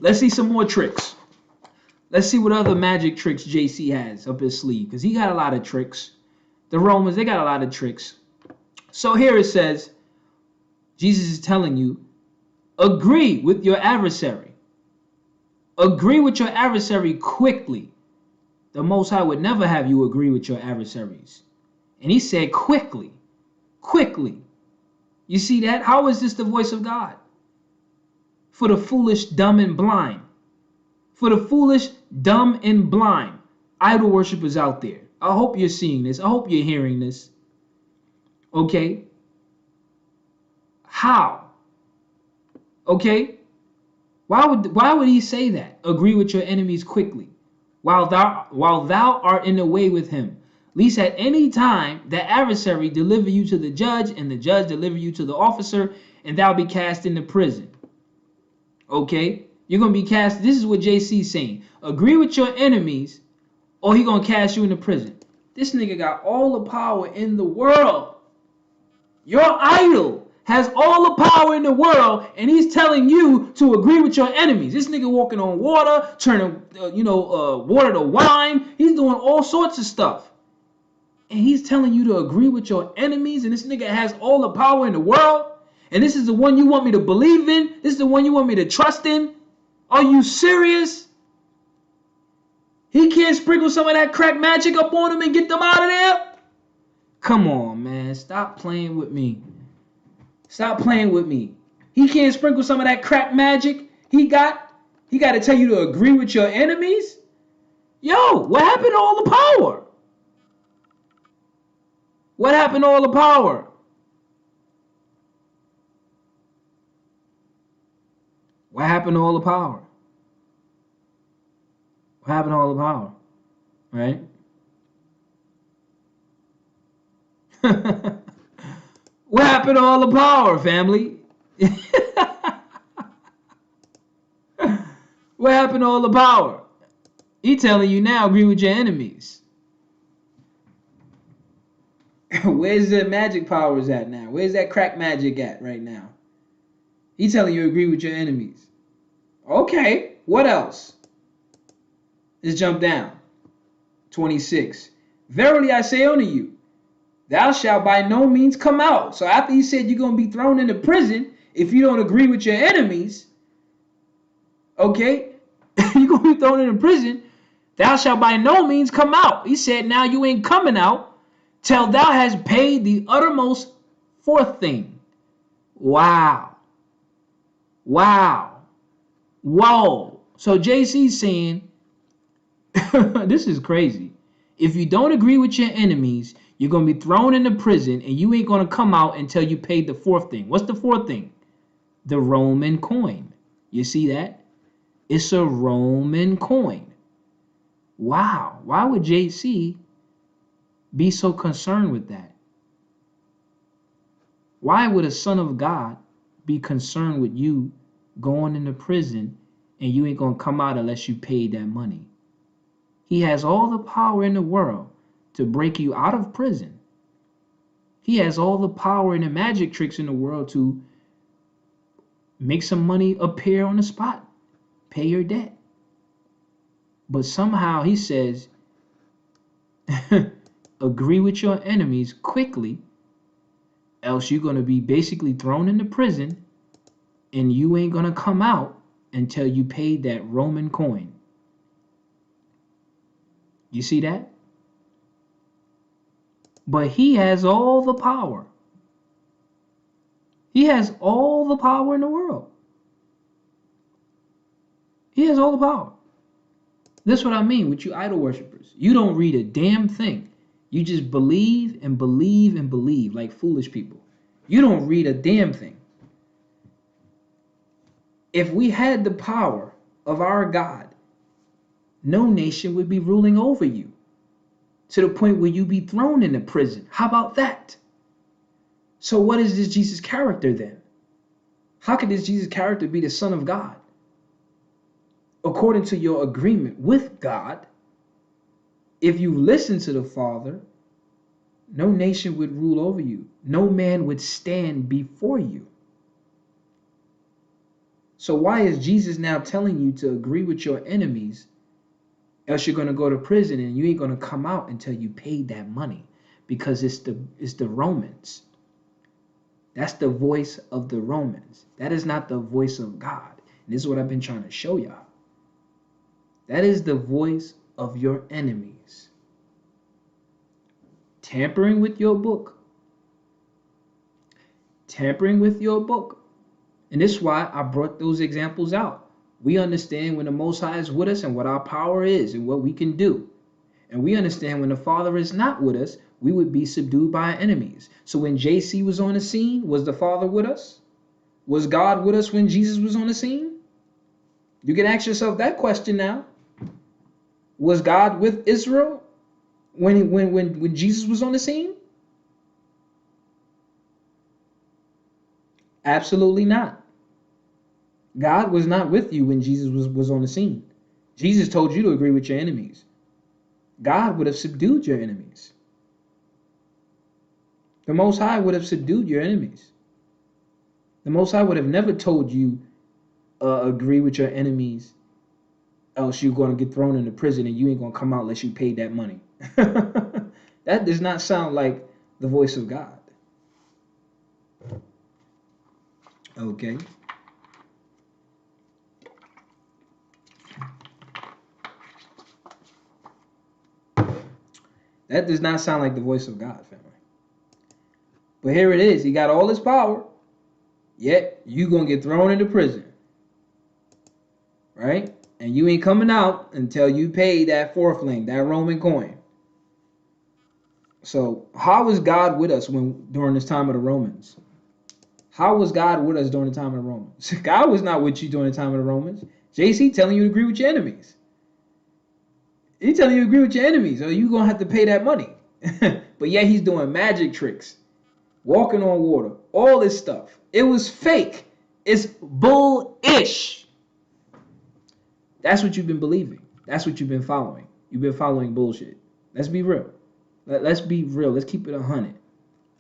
Let's see some more tricks. Let's see what other magic tricks JC has up his sleeve. Because he got a lot of tricks. The Romans, they got a lot of tricks. So here it says, Jesus is telling you, agree with your adversary. Agree with your adversary quickly. The Most High would never have you agree with your adversaries. And he said quickly, quickly. You see that? How is this the voice of God? For the foolish, dumb, and blind. For the foolish, dumb, and blind idol worshippers out there. I hope you're seeing this. I hope you're hearing this. Okay? How? Okay? Why would he say that? Agree with your enemies quickly, while thou art in the way with him. Lest at any time the adversary deliver you to the judge, and the judge deliver you to the officer, and thou be cast into prison. Okay? You're going to be cast. This is what JC's saying. Agree with your enemies, or he going to cast you into prison. This nigga got all the power in the world. Your idol has all the power in the world, and he's telling you to agree with your enemies. This nigga walking on water, turning water to wine. He's doing all sorts of stuff. And he's telling you to agree with your enemies, and this nigga has all the power in the world. And this is the one you want me to believe in? This is the one you want me to trust in? Are you serious? He can't sprinkle some of that crack magic up on them and get them out of there? Come on, man. Stop playing with me. Stop playing with me. He can't sprinkle some of that crack magic he got to tell you to agree with your enemies? Yo, what happened to all the power? What happened to all the power? What happened to all the power? What happened to all the power? Right? What happened to all the power, family? What happened to all the power? He telling you now, agree with your enemies. Where's the magic powers at now? Where's that crack magic at right now? He telling you agree with your enemies. Okay, what else? Let's jump down. 26. Verily I say unto you, thou shalt by no means come out. So after he said you're going to be thrown into prison if you don't agree with your enemies, okay, you're going to be thrown into prison, thou shalt by no means come out. He said now you ain't coming out till thou hast paid the uttermost fourth thing. Wow. Wow. Whoa. So JC's saying, this is crazy. If you don't agree with your enemies, you're going to be thrown into prison and you ain't going to come out until you pay the fourth thing. What's the fourth thing? The Roman coin. You see that? It's a Roman coin. Wow. Why would JC be so concerned with that? Why would a son of God be concerned with you going into prison and you ain't going to come out unless you paid that money? He has all the power in the world to break you out of prison. He has all the power and the magic tricks in the world to make some money appear on the spot, pay your debt. But somehow he says, agree with your enemies quickly, else you're going to be basically thrown into prison and you ain't going to come out until you paid that Roman coin. You see that? But he has all the power. He has all the power in the world. He has all the power. This is what I mean with you idol worshippers. You don't read a damn thing. You just believe and believe and believe like foolish people. You don't read a damn thing. If we had the power of our God, no nation would be ruling over you to the point where you be thrown into prison. How about that? So what is this Jesus character then? How could this Jesus character be the Son of God? According to your agreement with God, if you listen to the Father, no nation would rule over you. No man would stand before you. So why is Jesus now telling you to agree with your enemies, else you're going to go to prison and you ain't going to come out until you paid that money? Because it's the Romans. That's the voice of the Romans. That is not the voice of God. And this is what I've been trying to show y'all. That is the voice of your enemies. Tampering with your book. Tampering with your book. And this is why I brought those examples out. We understand when the Most High is with us and what our power is and what we can do. And we understand when the Father is not with us, we would be subdued by our enemies. So when JC was on the scene, was the Father with us? Was God with us when Jesus was on the scene? You can ask yourself that question now. Was God with Israel when Jesus was on the scene? Absolutely not. God was not with you when Jesus was on the scene. Jesus told you to agree with your enemies. God would have subdued your enemies. The Most High would have subdued your enemies. The Most High would have never told you agree with your enemies, else you're going to get thrown into prison and you ain't going to come out unless you paid that money. That does not sound like the voice of God. Okay. That does not sound like the voice of God, family. But here it is. He got all his power, yet you going to get thrown into prison. Right? And you ain't coming out until you pay that fourthling, that Roman coin. So how was God with us during this time of the Romans? How was God with us during the time of the Romans? God was not with you during the time of the Romans. JC telling you to agree with your enemies. He's telling you to agree with your enemies, or you're going to have to pay that money. But yet he's doing magic tricks, walking on water, all this stuff. It was fake. It's bullish. That's what you've been believing. That's what you've been following. You've been following bullshit. Let's be real. Let's be real. Let's keep it 100.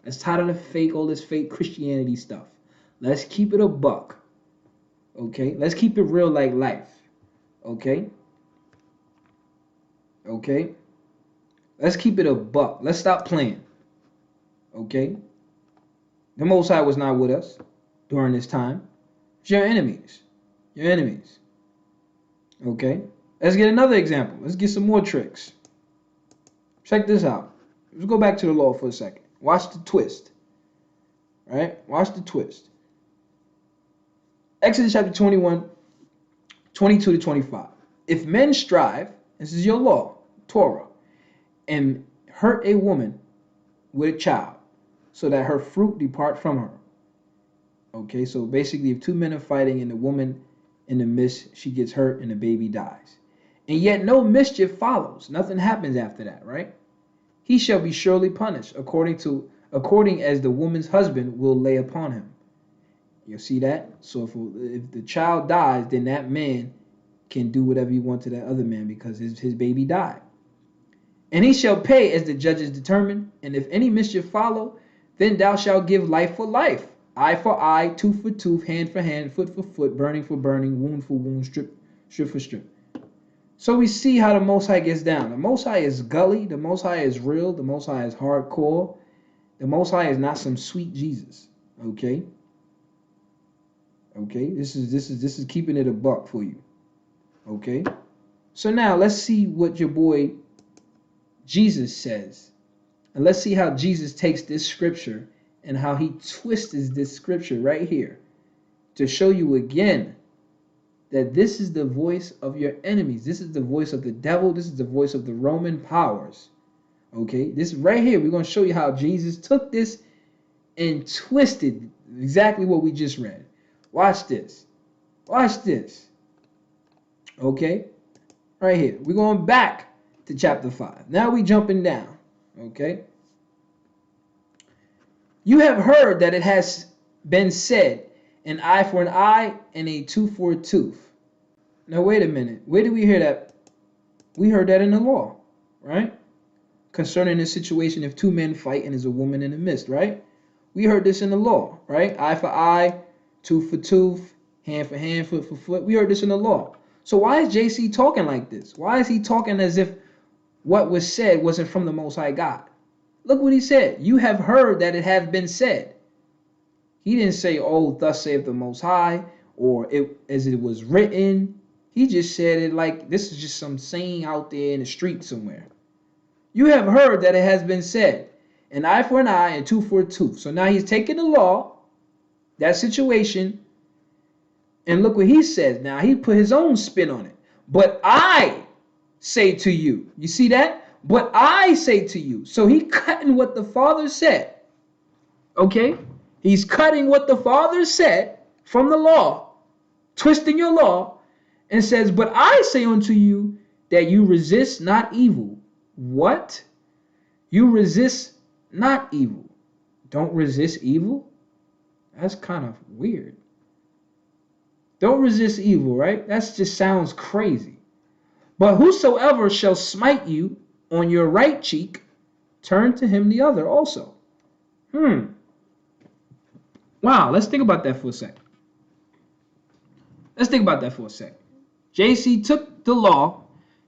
Let's tired of the fake, all this fake Christianity stuff. Let's keep it a buck. Okay? Let's keep it real like life. Okay? Okay? Let's keep it a buck. Let's stop playing. Okay? The Most High was not with us during this time. It's your enemies. Your enemies. Okay? Let's get another example. Let's get some more tricks. Check this out. Let's go back to the law for a second. Watch the twist. Right? Watch the twist. Exodus chapter 21, 22 to 25. If men strive, this is your law, Torah, and hurt a woman with a child, so that her fruit depart from her. Okay, so basically if two men are fighting and the woman in the midst, she gets hurt and the baby dies. And yet no mischief follows. Nothing happens after that, right? He shall be surely punished according as the woman's husband will lay upon him. You see that? So if the child dies, then that man can do whatever he wants to that other man because his baby died. And he shall pay as the judges determine. And if any mischief follow, then thou shalt give life for life, eye for eye, tooth for tooth, hand for hand, foot for foot, burning for burning, wound for wound, strip for strip. So we see how the Most High gets down. The Most High is gully. The Most High is real. The Most High is hardcore. The Most High is not some sweet Jesus. Okay. Okay. This is keeping it a buck for you. Okay. So now let's see what your boy Jesus says, and let's see how Jesus takes this scripture and how he twists this scripture right here to show you again that this is the voice of your enemies. This is the voice of the devil. This is the voice of the Roman powers. Okay, this right here, we're going to show you how Jesus took this and twisted exactly what we just read. Watch this. Watch this. Okay, right here. We're going back to chapter 5. Now we jumping down. Okay. You have heard that it has been said, an eye for an eye and a tooth for a tooth. Now wait a minute. Where did we hear that? We heard that in the law, right? Concerning this situation, if two men fight and there's a woman in the midst, right? We heard this in the law, right? Eye for eye, tooth for tooth, hand for hand, foot for foot. We heard this in the law. So why is JC talking like this? Why is he talking as if what was said wasn't from the Most High God? Look what he said. You have heard that it have been said. He didn't say, oh, thus saith the Most High, or it as it was written. He just said it like this is just some saying out there in the street somewhere. You have heard that it has been said, an eye for an eye and tooth for a tooth. So now he's taking the law, that situation, and look what he says. Now he put his own spin on it. But I say to you, you see that? But I say to you. So he cutting what the Father said. Okay? He's cutting what the Father said from the law, twisting your law, and says, but I say unto you that you resist not evil. What? You resist not evil. Don't resist evil? That's kind of weird. Don't resist evil, right? That just sounds crazy. But whosoever shall smite you on your right cheek, turn to him the other also. Wow, let's think about that for a second. Let's think about that for a second. JC took the law,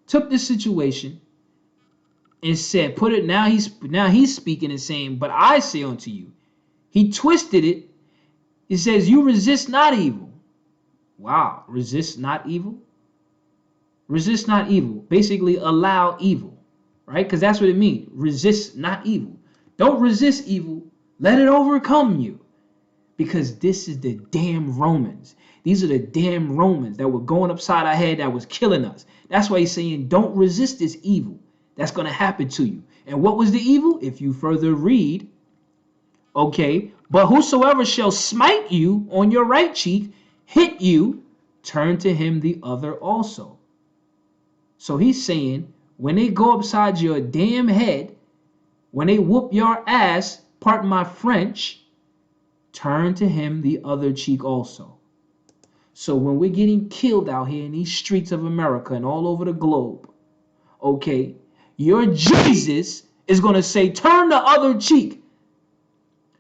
took the situation, and said, put it, now he's speaking and saying, but I say unto you. He twisted it. It says, you resist not evil. Wow, resist not evil? Resist not evil. Basically, allow evil, right? Because that's what it means. Resist not evil. Don't resist evil. Let it overcome you. Because this is the damn Romans. These are the damn Romans that were going upside our head, that was killing us. That's why he's saying, don't resist this evil that's going to happen to you. And what was the evil? If you further read, okay, but whosoever shall smite you on your right cheek, hit you, turn to him the other also. So he's saying, when they go upside your damn head, when they whoop your ass, pardon my French, turn to him the other cheek also. So when we're getting killed out here in these streets of America and all over the globe, okay, your Jesus is going to say, turn the other cheek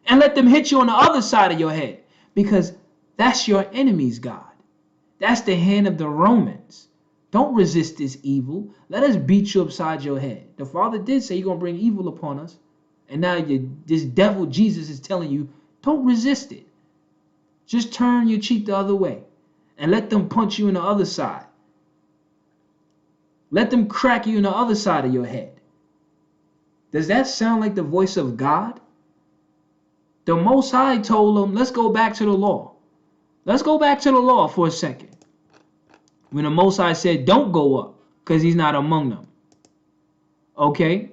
and let them hit you on the other side of your head, because that's your enemy's God. That's the hand of the Romans. Don't resist this evil. Let us beat you upside your head. The Father did say he's going to bring evil upon us. And now this devil Jesus is telling you, don't resist it. Just turn your cheek the other way and let them punch you in the other side. Let them crack you in the other side of your head. Does that sound like the voice of God? The Most High told them, let's go back to the law. Let's go back to the law for a second. When the Most High said, don't go up, because he's not among them. Okay?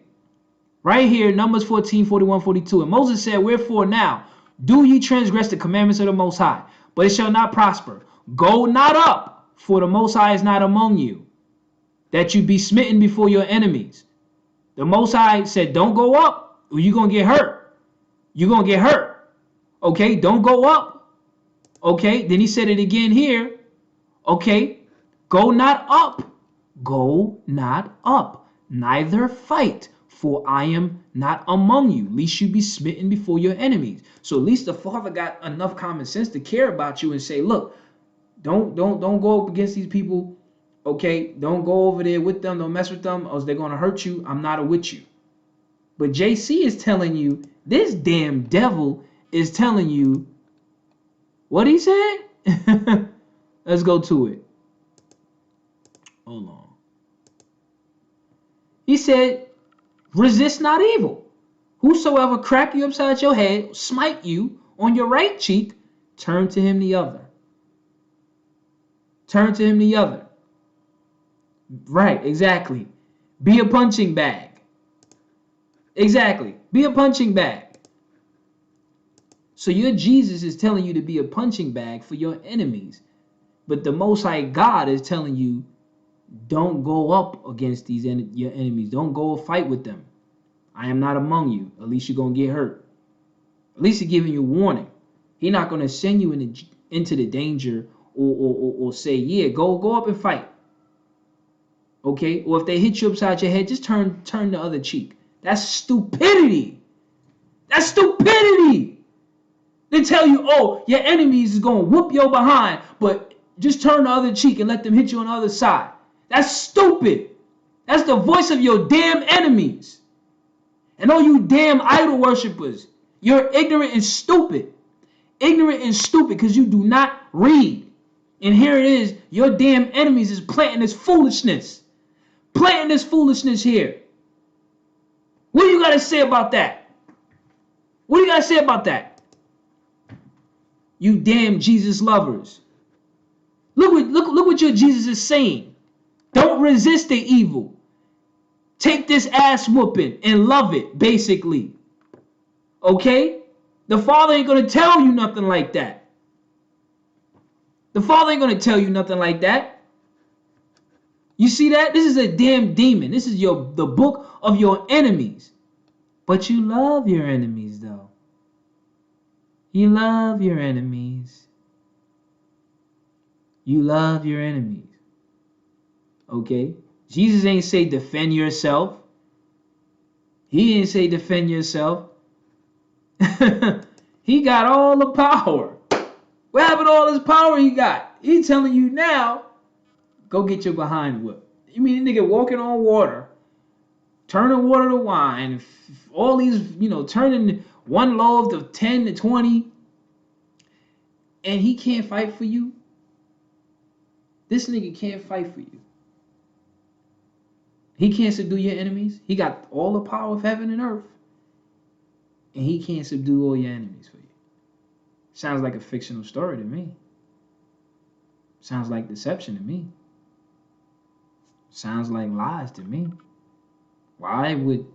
Right here, Numbers 14, 41, 42. And Moses said, wherefore now do ye transgress the commandments of the Most High, but it shall not prosper. Go not up, for the Most High is not among you, that you be smitten before your enemies. The Most High said, don't go up, or you're going to get hurt. You're going to get hurt. Okay, don't go up. Okay, then he said it again here. Okay, go not up. Go not up, neither fight, for I am not among you, lest you be smitten before your enemies. So at least the Father got enough common sense to care about you and say, look, don't go up against these people. Okay, don't go over there with them. Don't mess with them, or they're going to hurt you. I'm not with you. But JC is telling you, this damn devil is telling you what he said. Let's go to it. Hold on. He said, resist not evil. Whosoever crack you upside your head, smite you on your right cheek, turn to him the other. Turn to him the other. Right, exactly. Be a punching bag. Exactly. Be a punching bag. So your Jesus is telling you to be a punching bag for your enemies. But the Most High God is telling you, don't go up against your enemies. Don't go fight with them. I am not among you. At least you're going to get hurt. At least he's giving you warning. He's not going to send you into the danger or say, yeah, go up and fight. Okay? Or if they hit you upside your head, just turn the other cheek. That's stupidity. That's stupidity. They tell you, oh, your enemies is going to whoop your behind, but just turn the other cheek and let them hit you on the other side. That's stupid. That's the voice of your damn enemies. And all you damn idol worshipers, you're ignorant and stupid. Ignorant and stupid because you do not read. And here it is, your damn enemies is planting this foolishness. Planting this foolishness here. What do you got to say about that? What do you got to say about that? You damn Jesus lovers. Look what your Jesus is saying. Don't resist the evil. Take this ass whooping and love it, basically. Okay? The Father ain't going to tell you nothing like that. The Father ain't going to tell you nothing like that. You see that? This is a damn demon. This is the book of your enemies. But you love your enemies, though. You love your enemies. You love your enemies. Okay? Jesus ain't say defend yourself. He didn't say defend yourself. He got all the power. What happened to all this power he got? He telling you now, go get your behind whipped. You mean nigga walking on water, turning water to wine, all these, turning one loaf to 10 to 20, and he can't fight for you? This nigga can't fight for you. He can't subdue your enemies. He got all the power of heaven and earth. And he can't subdue all your enemies for you. Sounds like a fictional story to me. Sounds like deception to me. Sounds like lies to me. Why would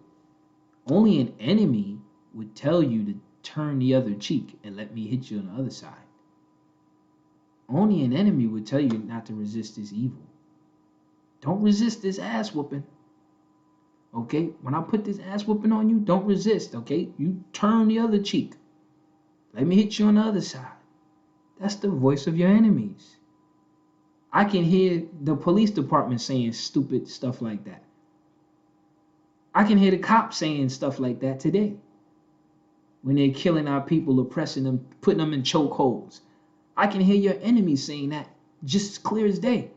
only an enemy would tell you to turn the other cheek and let me hit you on the other side? Only an enemy would tell you not to resist this evil. Don't resist this ass whooping. Okay? When I put this ass whooping on you, don't resist, okay? You turn the other cheek. Let me hit you on the other side. That's the voice of your enemies. I can hear the police department saying stupid stuff like that. I can hear the cops saying stuff like that today. When they're killing our people, oppressing them, putting them in chokeholds. I can hear your enemies saying that just as clear as day.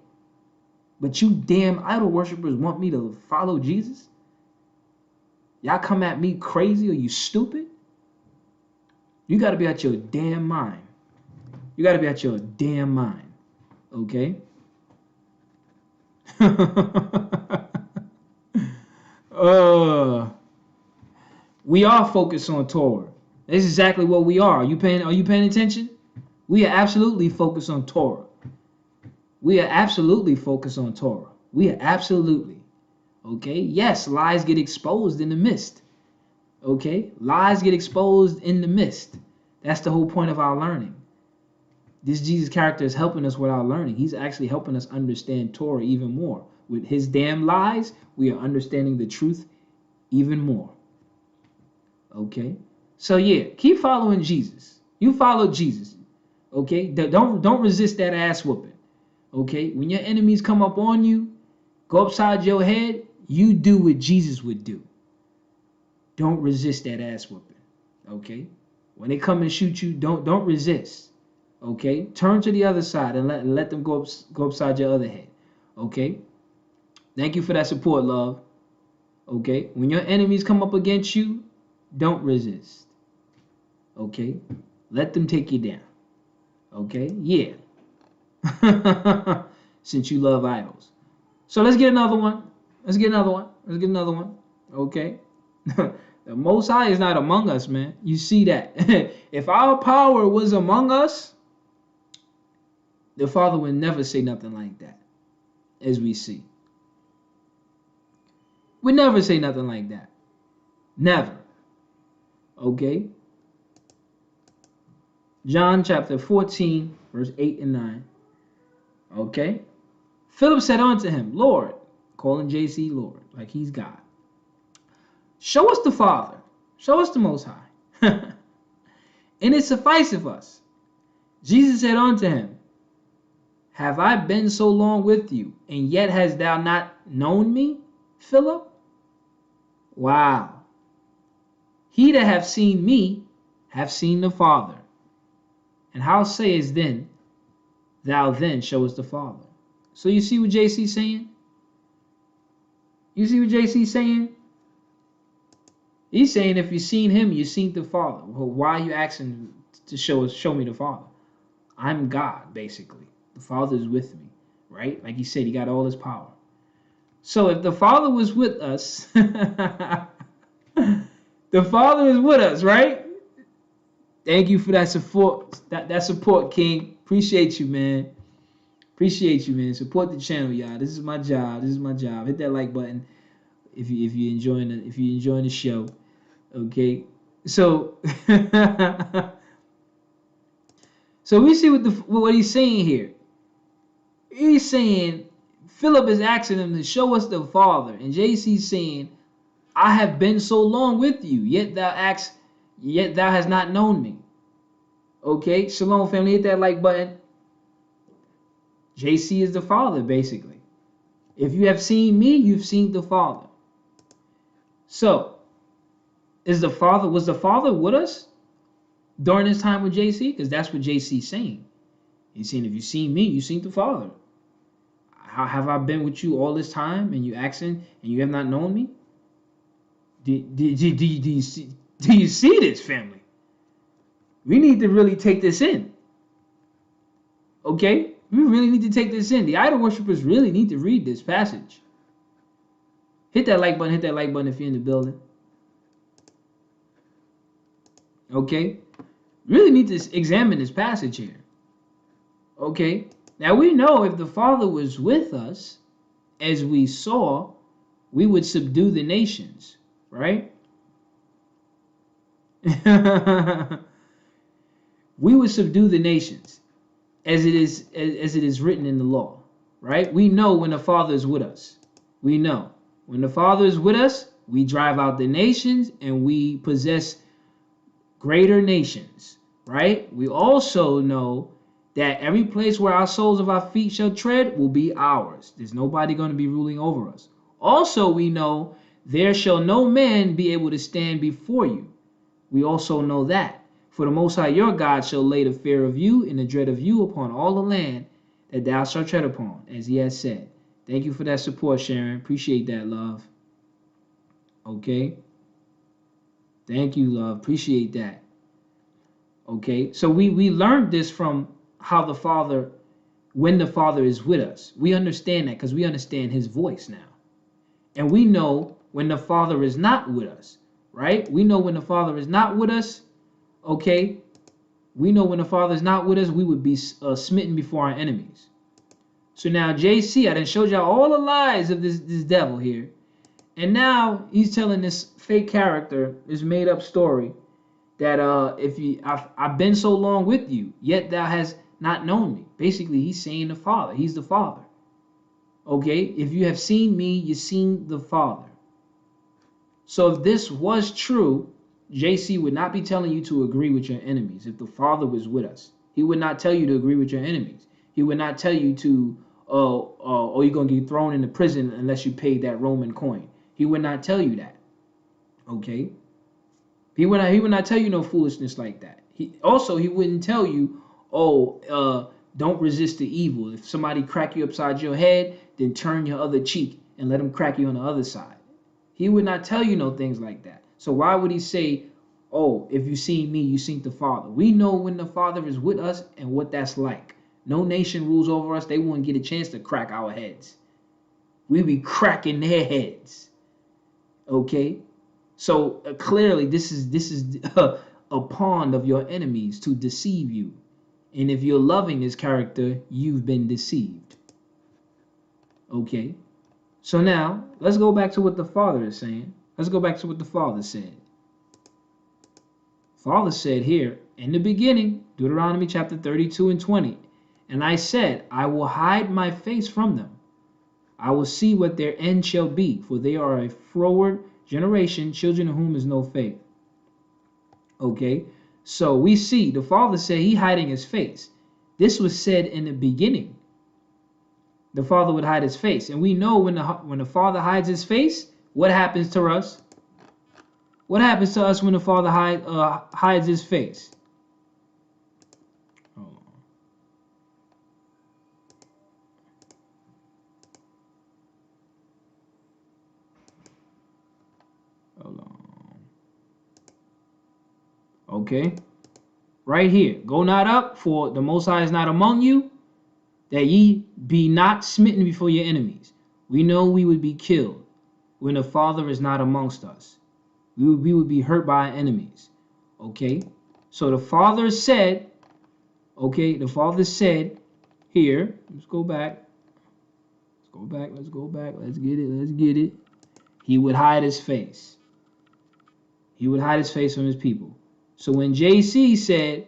But you damn idol worshipers want me to follow Jesus? Y'all come at me crazy? Are you stupid? You got to be out your damn mind. You got to be out your damn mind. Okay? We are focused on Torah. That's exactly what we are. Are you paying attention? We are absolutely focused on Torah. We are absolutely focused on Torah. We are absolutely. Okay? Yes, lies get exposed in the midst. Okay? Lies get exposed in the midst. That's the whole point of our learning. This Jesus character is helping us with our learning. He's actually helping us understand Torah even more. With his damn lies, we are understanding the truth even more. Okay? So yeah, keep following Jesus. You follow Jesus. Okay? Don't resist that ass whooping. Okay? When your enemies come up on you, go upside your head, you do what Jesus would do. Don't resist that ass whooping. Okay? When they come and shoot you, don't resist. Okay? Turn to the other side and let them go upside your other head. Okay? Thank you for that support, love. Okay? When your enemies come up against you, don't resist. Okay? Let them take you down. Okay? Yeah. Since you love idols. So let's get another one. Okay? The Most High is not among us, man. You see that. If our power was among us, the Father would never say nothing like that, as we see. Would never say nothing like that. Never. Okay? John chapter 14, verse 8 and 9. Okay? Philip said unto him, Lord, calling JC Lord, like he's God. Show us the Father. Show us the Most High. And it sufficeth us. Jesus said unto him, Have I been so long with you, and yet hast thou not known me, Philip? Wow. He that hath seen me, hath seen the Father. And how sayest then, thou then showest the Father? So you see what JC's saying? You see what JC's saying? He's saying if you've seen him, you've seen the Father. Well, why are you asking to show me the Father? I'm God, basically. The Father is with me, right? Like he said, he got all his power. So if the Father was with us, the Father is with us, right? Thank you for that support. That support, King. Appreciate you, man. Appreciate you, man. Support the channel, y'all. This is my job. This is my job. Hit that like button if you enjoying the show. Okay. So so we see what he's saying here. He's saying Philip is asking him to show us the Father, and JC's saying, I have been so long with you, yet thou hast not known me. Okay, shalom family, hit that like button. JC is the Father, basically. If you have seen me, you've seen the Father. So, was the Father with us during his time with JC? Because that's what JC's saying. He's saying, if you've seen me, you've seen the Father. How have I been with you all this time, and you asking, and you have not known me? Do you see this, family? We need to really take this in. Okay? We really need to take this in. The idol worshippers really need to read this passage. Hit that like button. Hit that like button if you're in the building. Okay? Really need to examine this passage here. Okay? Now we know if the Father was with us, as we saw, we would subdue the nations, right? We would subdue the nations, as it is written in the law, right? We know when the Father is with us. We know when the Father is with us, we drive out the nations and we possess greater nations, right? We also know that every place where our soles of our feet shall tread will be ours. There's nobody going to be ruling over us. Also, we know there shall no man be able to stand before you. We also know that. For the Most High your God shall lay the fear of you and the dread of you upon all the land that thou shalt tread upon, as he has said. Thank you for that support, Sharon. Appreciate that, love. Okay? Thank you, love. Appreciate that. Okay? So we learned this from how the Father, when the Father is with us. We understand that because we understand his voice now. And we know when the Father is not with us, right? We know when the Father is not with us, okay? We know when the Father is not with us, we would be smitten before our enemies. So now JC, I done showed y'all all the lies of this devil here. And now he's telling this fake character, this made up story, that I've been so long with you, yet thou hast not known me. Basically, he's saying the Father. He's the Father. Okay? If you have seen me, you've seen the Father. So if this was true, JC would not be telling you to agree with your enemies if the Father was with us. He would not tell you to agree with your enemies. He would not tell you to, you're going to get thrown into prison unless you pay that Roman coin. He would not tell you that. Okay? He would not tell you no foolishness like that. He wouldn't tell you, don't resist the evil. If somebody crack you upside your head, then turn your other cheek and let them crack you on the other side. He would not tell you no things like that. So why would he say, if you seen me, you seen the Father? We know when the Father is with us and what that's like. No nation rules over us. They wouldn't get a chance to crack our heads. We be cracking their heads. Okay? So clearly this is a pawn of your enemies to deceive you. And if you're loving this character, you've been deceived. Okay? So now, let's go back to what the Father is saying. Let's go back to what the Father said. Father said here, in the beginning, Deuteronomy chapter 32 and 20, and I said, I will hide my face from them. I will see what their end shall be, for they are a froward generation, children of whom is no faith. Okay, so we see the Father said he hiding his face. This was said in the beginning. The Father would hide his face. And we know when the Father hides his face, what happens to us? What happens to us when the Father hides his face? Hold on. Hold on. Okay. Right here. Go not up, for the Most High is not among you. that ye be not smitten before your enemies. We know we would be killed when the Father is not amongst us. We would be hurt by our enemies. Okay? So the Father said, okay, the Father said here, let's go back. Let's get it. He would hide his face. He would hide his face from his people. So when JC said,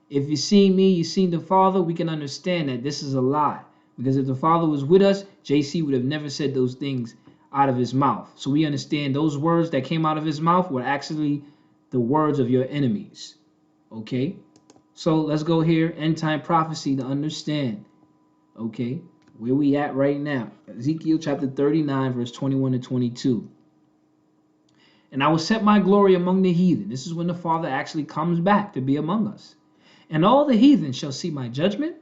if you see me, you seen the Father, we can understand that this is a lie. Because if the Father was with us, JC would have never said those things out of his mouth. So we understand those words that came out of his mouth were actually the words of your enemies. Okay? So let's go here, end time prophecy, to understand. Okay? Where we at right now? Ezekiel chapter 39, verse 21 to 22. And I will set my glory among the heathen. This is when the Father actually comes back to be among us. And all the heathen shall see my judgment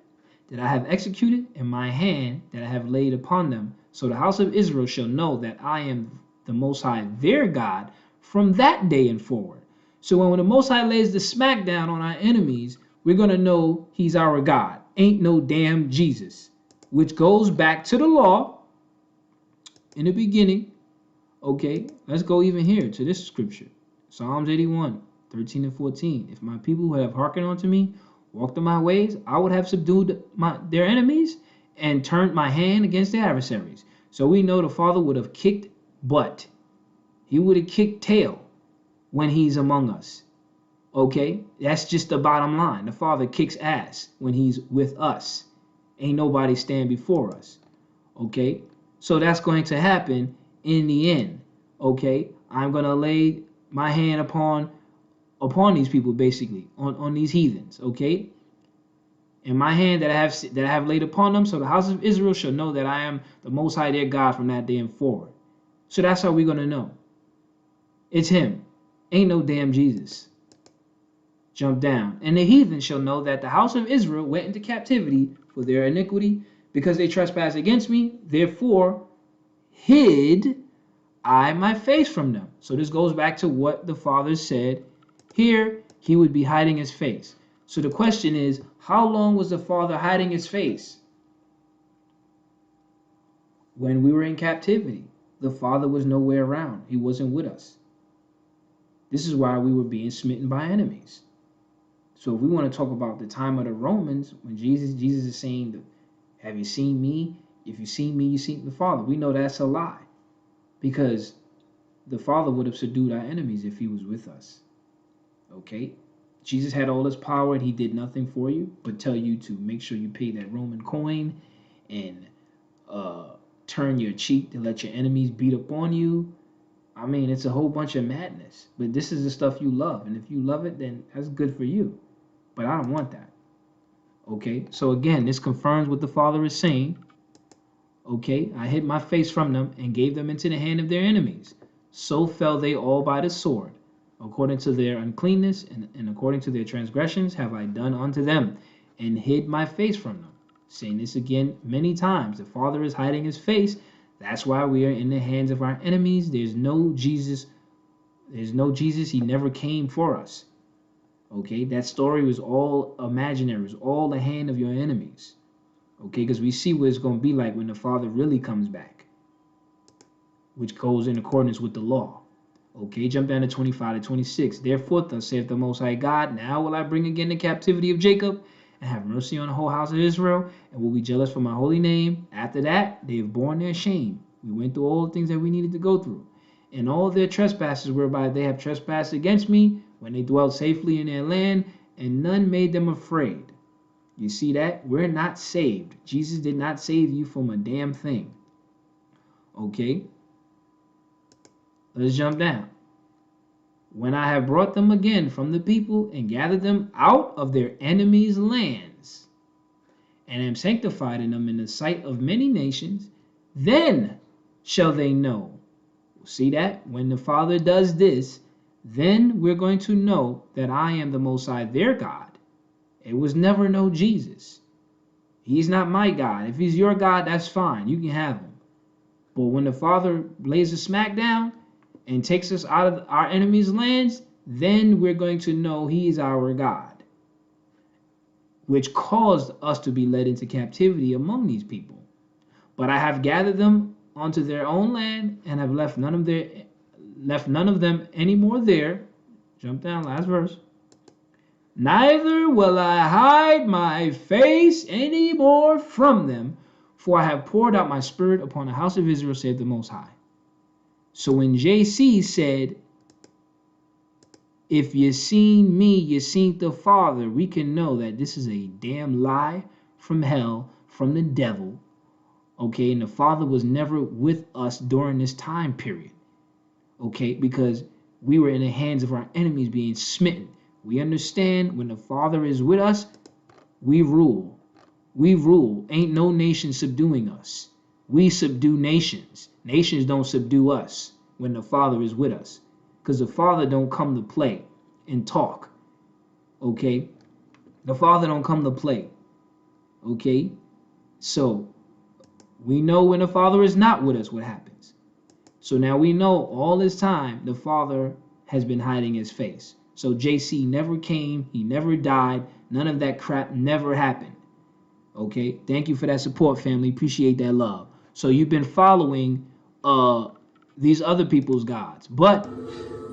that I have executed, and my hand that I have laid upon them. So the house of Israel shall know that I am the Most High, their God, from that day and forward. So when the Most High lays the smackdown on our enemies, we're going to know he's our God. Ain't no damn Jesus. Which goes back to the law in the beginning. Okay, let's go even here to this scripture. Psalms 81, 13 and 14. If my people who have hearkened unto me, walked in my ways, I would have subdued their enemies and turned my hand against their adversaries. So we know the Father would have kicked butt. He would have kicked tail when he's among us. Okay, that's just the bottom line. The Father kicks ass when he's with us. Ain't nobody stand before us. Okay, so that's going to happen in the end. Okay, I'm going to lay my hand upon these people, basically, on these heathens. Okay, and my hand that I have laid upon them, so the house of Israel shall know that I am the Most High their God from that day and forward. So that's how we're going to know. It's him. Ain't no damn Jesus. Jump down. And the heathen shall know that the house of Israel went into captivity for their iniquity, because they trespassed against me. Therefore hid I my face from them. So this goes back to what the Father said here. He would be hiding his face. So the question is, how long was the Father hiding his face? When we were in captivity, the Father was nowhere around. He wasn't with us. This is why we were being smitten by enemies. So if we want to talk about the time of the Romans, when Jesus is saying, have you seen me? If you see me, you seen the Father. We know that's a lie, because the Father would have subdued our enemies if he was with us. Okay? Jesus had all this power and he did nothing for you but tell you to make sure you pay that Roman coin and turn your cheek to let your enemies beat up on you. I mean, it's a whole bunch of madness. But this is the stuff you love. And if you love it, then that's good for you. But I don't want that. Okay? So again, this confirms what the Father is saying. Okay? I hid my face from them and gave them into the hand of their enemies. So fell they all by the sword. According to their uncleanness and according to their transgressions have I done unto them, and hid my face from them. Saying this again many times. The Father is hiding his face. That's why we are in the hands of our enemies. There's no Jesus. There's no Jesus. He never came for us. Okay, that story was all imaginary. It was all the hand of your enemies. Okay, because we see what it's going to be like when the Father really comes back, which goes in accordance with the law. Okay, jump down to 25 to 26. Therefore, thus saith the Most High God, now will I bring again the captivity of Jacob, and have mercy on the whole house of Israel, and will be jealous for my holy name. After that, they have borne their shame. We went through all the things that we needed to go through. And all their trespasses whereby they have trespassed against me, when they dwelt safely in their land, and none made them afraid. You see that? We're not saved. Jesus did not save you from a damn thing. Okay? Let's jump down. When I have brought them again from the people and gathered them out of their enemies' lands, and am sanctified in them in the sight of many nations, then shall they know. See that? When the Father does this, then we're going to know that I am the Most High, their God. It was never no Jesus. He's not my God. If he's your God, that's fine. You can have him. But when the Father lays a smack down and takes us out of our enemies' lands, then we're going to know he is our God. which caused us to be led into captivity among these people. But I have gathered them onto their own land, and have left none of them any more there. Jump down, last verse. Neither will I hide my face any more from them, for I have poured out my spirit upon the house of Israel, saith the Most High. So when JC said, if you seen me, you seen the Father, we can know that this is a damn lie from hell, from the devil. Okay, and the Father was never with us during this time period. Okay, because we were in the hands of our enemies being smitten. We understand when the Father is with us, we rule. We rule. Ain't no nation subduing us. We subdue nations. Nations don't subdue us when the Father is with us. Because the Father don't come to play and talk. Okay? The Father don't come to play. Okay? So, we know when the Father is not with us what happens. So now we know all this time the Father has been hiding his face. So JC never came, he never died, none of that crap never happened. Okay, thank you for that support, family. Appreciate that love. So you've been following these other people's gods, but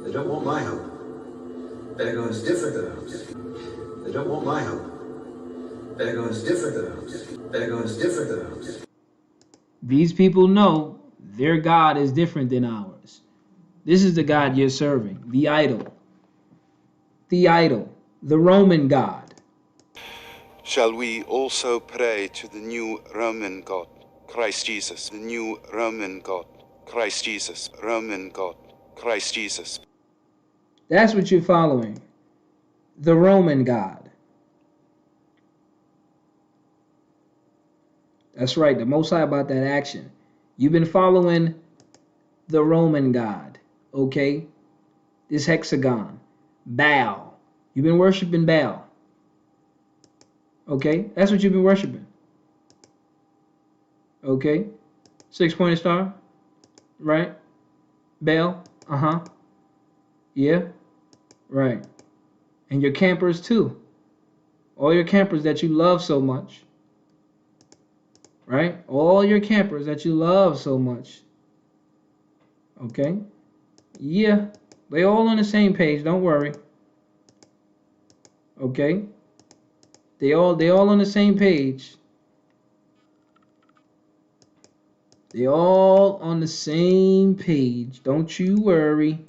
they don't want my help. Dagon's different than ours. They don't want my help. Dagon's different than ours. Dagon's different than ours. These people know their God is different than ours. This is the God you're serving, the idol. The idol, the Roman God. Shall we also pray to the new Roman God, Christ Jesus, the new Roman God, Christ Jesus, Roman God, Christ Jesus? That's what you're following, the Roman God. That's right, the Most High about that action. You've been following the Roman God, okay? This hexagon, Baal. You've been worshiping Baal. Okay, that's what you've been worshiping. Okay, 6-pointed star, right? Baal, yeah, right. And your campers too. All your campers that you love so much, right? All your campers that you love so much. Okay, yeah, they all on the same page. Don't worry. Okay, they all on the same page. They all on the same page. Don't you worry.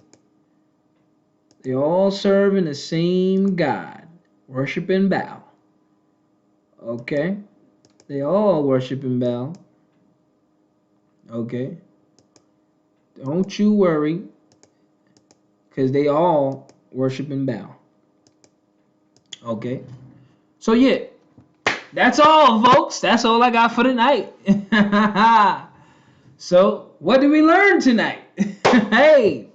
They all serving the same God, worshiping Baal. Okay, they all worshiping Baal. Okay, don't you worry, because they all worshiping Baal. Okay, so yeah, that's all, folks. That's all I got for tonight. So, what did we learn tonight? Hey,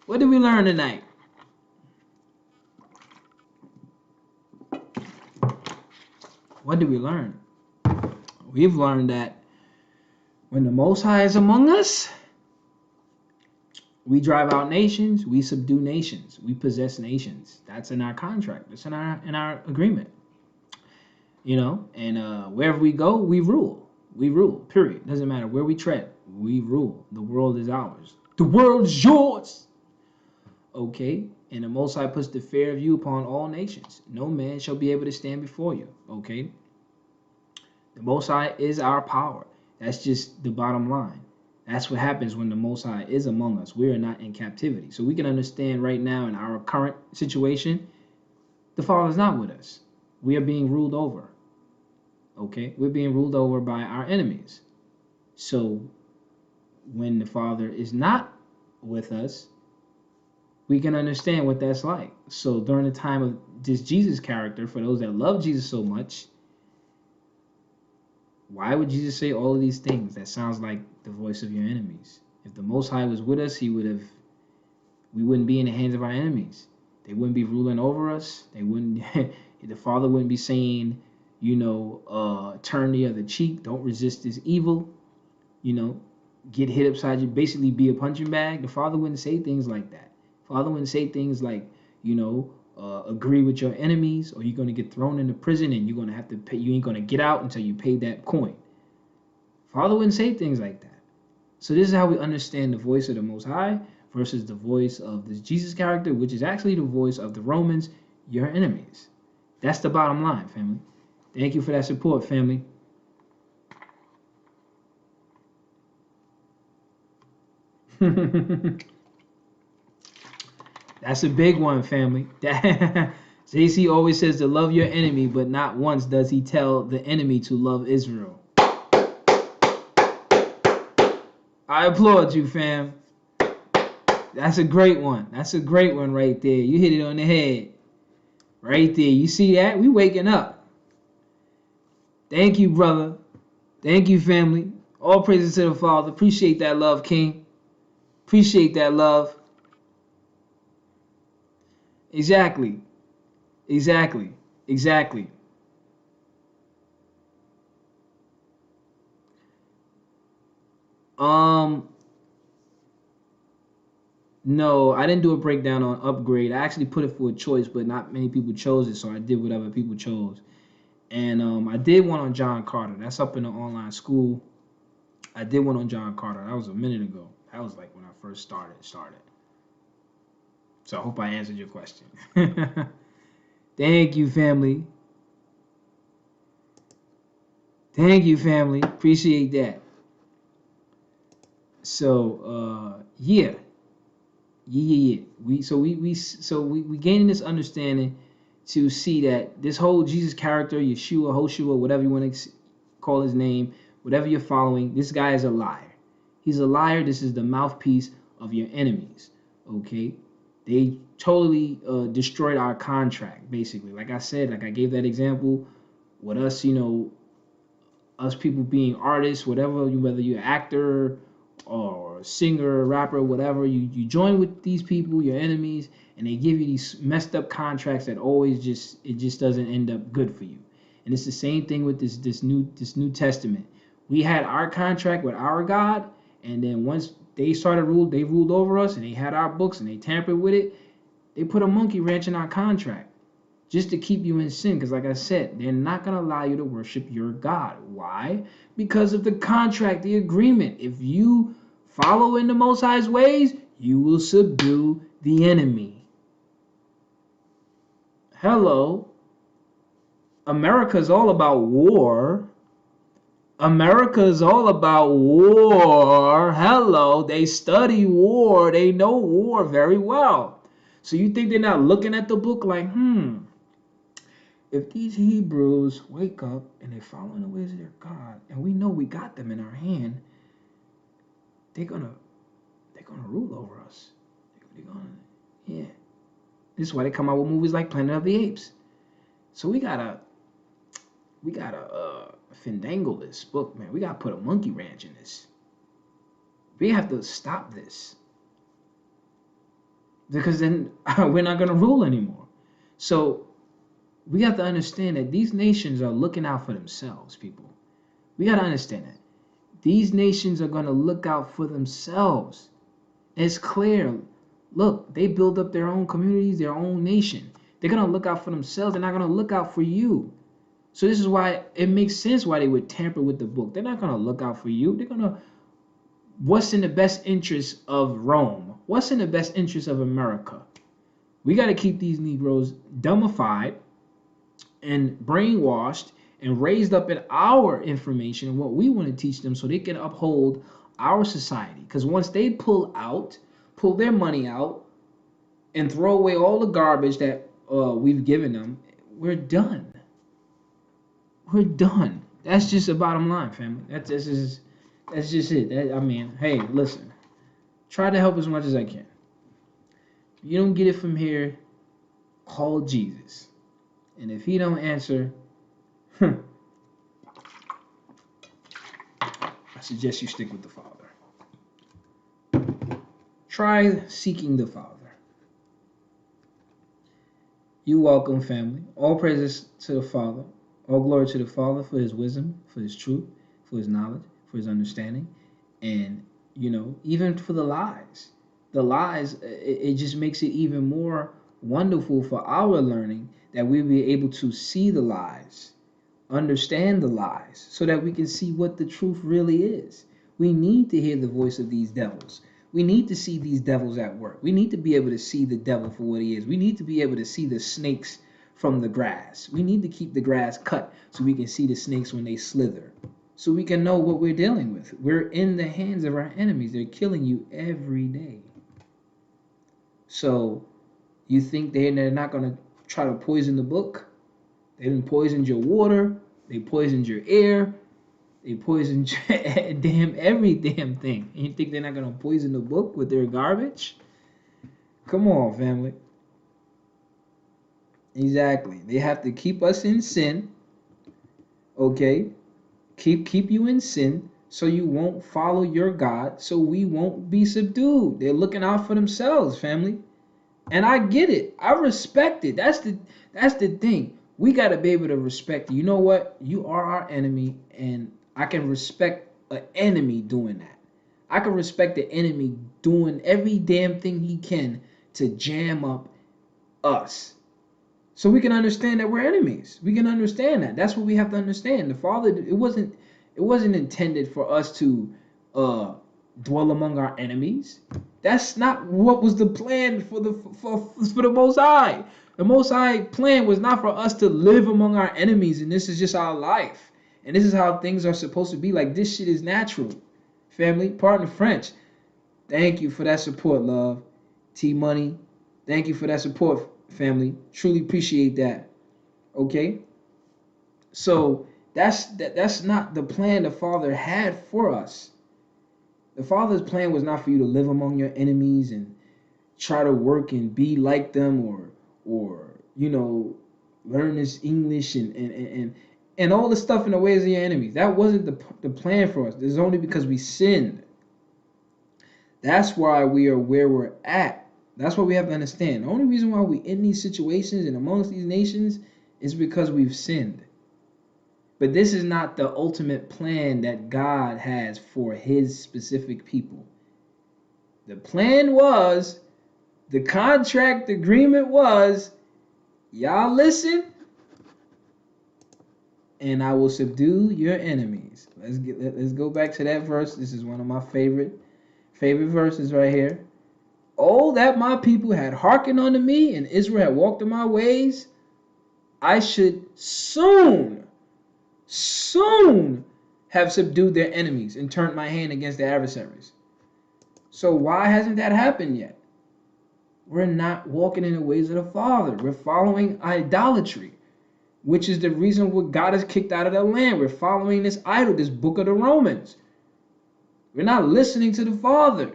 what did we learn tonight? What did we learn? We've learned that when the Most High is among us, we drive out nations, we subdue nations, we possess nations. That's in our contract. That's in our agreement. You know, and wherever we go, we rule. We rule, period. Doesn't matter where we tread, we rule. The world is ours. The world is yours. Okay? And the Most High puts the fear of you upon all nations. No man shall be able to stand before you. Okay? The Most High is our power. That's just the bottom line. That's what happens when the Most High is among us. We are not in captivity. So we can understand right now in our current situation, the Father's not with us. We are being ruled over. Okay? We're being ruled over by our enemies. So when the Father is not with us, we can understand what that's like. So during the time of this Jesus character, for those that love Jesus so much, why would Jesus say all of these things? That sounds like the voice of your enemies. If the Most High was with us, we wouldn't be in the hands of our enemies. They wouldn't be ruling over us. They wouldn't. The Father wouldn't be saying, turn the other cheek. Don't resist this evil. Get hit upside you. Basically, be a punching bag. The Father wouldn't say things like that. Father wouldn't say things like, agree with your enemies, or you're going to get thrown into prison and you're going to have to pay. You ain't going to get out until you pay that coin. Father wouldn't say things like that. So this is how we understand the voice of the Most High versus the voice of this Jesus character, which is actually the voice of the Romans, your enemies. That's the bottom line, family. Thank you for that support, family. That's a big one, family. JC always says to love your enemy, but not once does he tell the enemy to love Israel. I applaud you, fam. That's a great one. That's a great one right there. You hit it on the head. Right there. You see that? We waking up. Thank you, brother. Thank you, family. All praises to the Father. Appreciate that love, King. Appreciate that love. Exactly. Exactly. Exactly. No, I didn't do a breakdown on upgrade. I actually put it for a choice, but not many people chose it, so I did whatever people chose. And I did one on John Carter. That's up in the online school. I did one on John Carter. That was a minute ago. That was like when I first started. So I hope I answered your question. Thank you, family. Thank you, family. Appreciate that. So yeah. We gaining this understanding to see that this whole Jesus character, Yeshua, Hoshua, whatever you want to call his name, whatever you're following, this guy is a liar. He's a liar. This is the mouthpiece of your enemies. Okay, they totally destroyed our contract. Basically, like I said, like I gave that example with us, us people being artists, whatever, whether you're an actor or singer, rapper, whatever, you join with these people, your enemies, and they give you these messed up contracts that always just doesn't end up good for you. And it's the same thing with this New Testament. We had our contract with our God, and then once they ruled over us, and they had our books and they tampered with it, they put a monkey wrench in our contract just to keep you in sin. Because like I said, they're not going to allow you to worship your God. Why? Because of the contract, the agreement. If you follow in the Most High's ways, you will subdue the enemy. Hello. America's all about war. America's all about war. Hello. They study war. They know war very well. So you think they're not looking at the book like, if these Hebrews wake up and they're following the ways of their God, and we know we got them in our hand, they're gonna rule over us. Yeah. This is why they come out with movies like Planet of the Apes. So we gotta findangle this book, man. We gotta put a monkey wrench in this. We have to stop this, because then we're not gonna rule anymore. So we have to understand that these nations are looking out for themselves, people. We got to understand that. These nations are going to look out for themselves. It's clear. Look, they build up their own communities, their own nation. They're going to look out for themselves. They're not going to look out for you. So this is why it makes sense why they would tamper with the book. They're not going to look out for you. They're going to, what's in the best interest of Rome? What's in the best interest of America? We got to keep these Negroes dumbified and brainwashed and raised up in our information and what we want to teach them, so they can uphold our society. Because once they pull their money out and throw away all the garbage that we've given them, we're done. We're done. That's just the bottom line, family. That's just it. Hey, listen. Try to help as much as I can. If you don't get it from here, call Jesus. And if he don't answer, I suggest you stick with the Father. Try seeking the Father. You're welcome, family. All praises to the Father. All glory to the Father for his wisdom, for his truth, for his knowledge, for his understanding. And, even for the lies. The lies, it just makes it even more wonderful for our learning that we be able to see the lies, understand the lies, so that we can see what the truth really is. We need to hear the voice of these devils. We need to see these devils at work. We need to be able to see the devil for what he is. We need to be able to see the snakes from the grass. We need to keep the grass cut so we can see the snakes when they slither, so we can know what we're dealing with. We're in the hands of our enemies. They're killing you every day. So you think they're not going to try to poison the book? They done poisoned your water. They poisoned your air. They poisoned every damn thing. And you think they're not going to poison the book with their garbage? Come on, family. Exactly. They have to keep us in sin. Okay? Keep you in sin so you won't follow your God, so we won't be subdued. They're looking out for themselves, family. And I get it. I respect it. That's the thing. We got to be able to respect it. You know what? You are our enemy, and I can respect an enemy doing that. I can respect the enemy doing every damn thing he can to jam up us. So we can understand that we're enemies. We can understand that. That's what we have to understand. The Father, it wasn't intended for us to dwell among our enemies. That's not what was the plan for the Most High. The Most High plan was not for us to live among our enemies, and this is just our life. And this is how things are supposed to be. Like, this shit is natural. Family, pardon French. Thank you for that support, love. T-Money, thank you for that support, family. Truly appreciate that. Okay? So that's not the plan the Father had for us. The Father's plan was not for you to live among your enemies and try to work and be like them, or you know, learn this English and all the stuff in the ways of your enemies. That wasn't the plan for us. This is only because we sinned. That's why we are where we're at. That's what we have to understand. The only reason why we're in these situations and amongst these nations is because we've sinned. But this is not the ultimate plan that God has for his specific people. The plan was, the contract agreement was, y'all listen, and I will subdue your enemies. Let's go back to that verse. This is one of my favorite verses right here. Oh, that my people had hearkened unto me, and Israel had walked in my ways, I should soon have subdued their enemies and turned my hand against their adversaries. So why hasn't that happened yet? We're not walking in the ways of the Father. We're following idolatry, which is the reason what God has kicked out of the land. We're following this idol, this book of the Romans. We're not listening to the Father.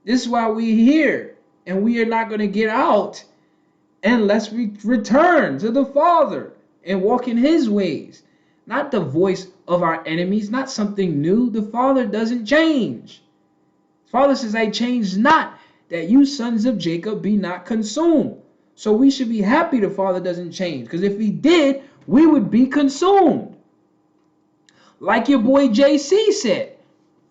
This is why we're here, and we are not going to get out unless we return to the Father and walk in his ways. Not the voice of our enemies, not something new. The Father doesn't change. The Father says, I change not, that you sons of Jacob be not consumed. So we should be happy the Father doesn't change, because if he did, we would be consumed. Like your boy JC said,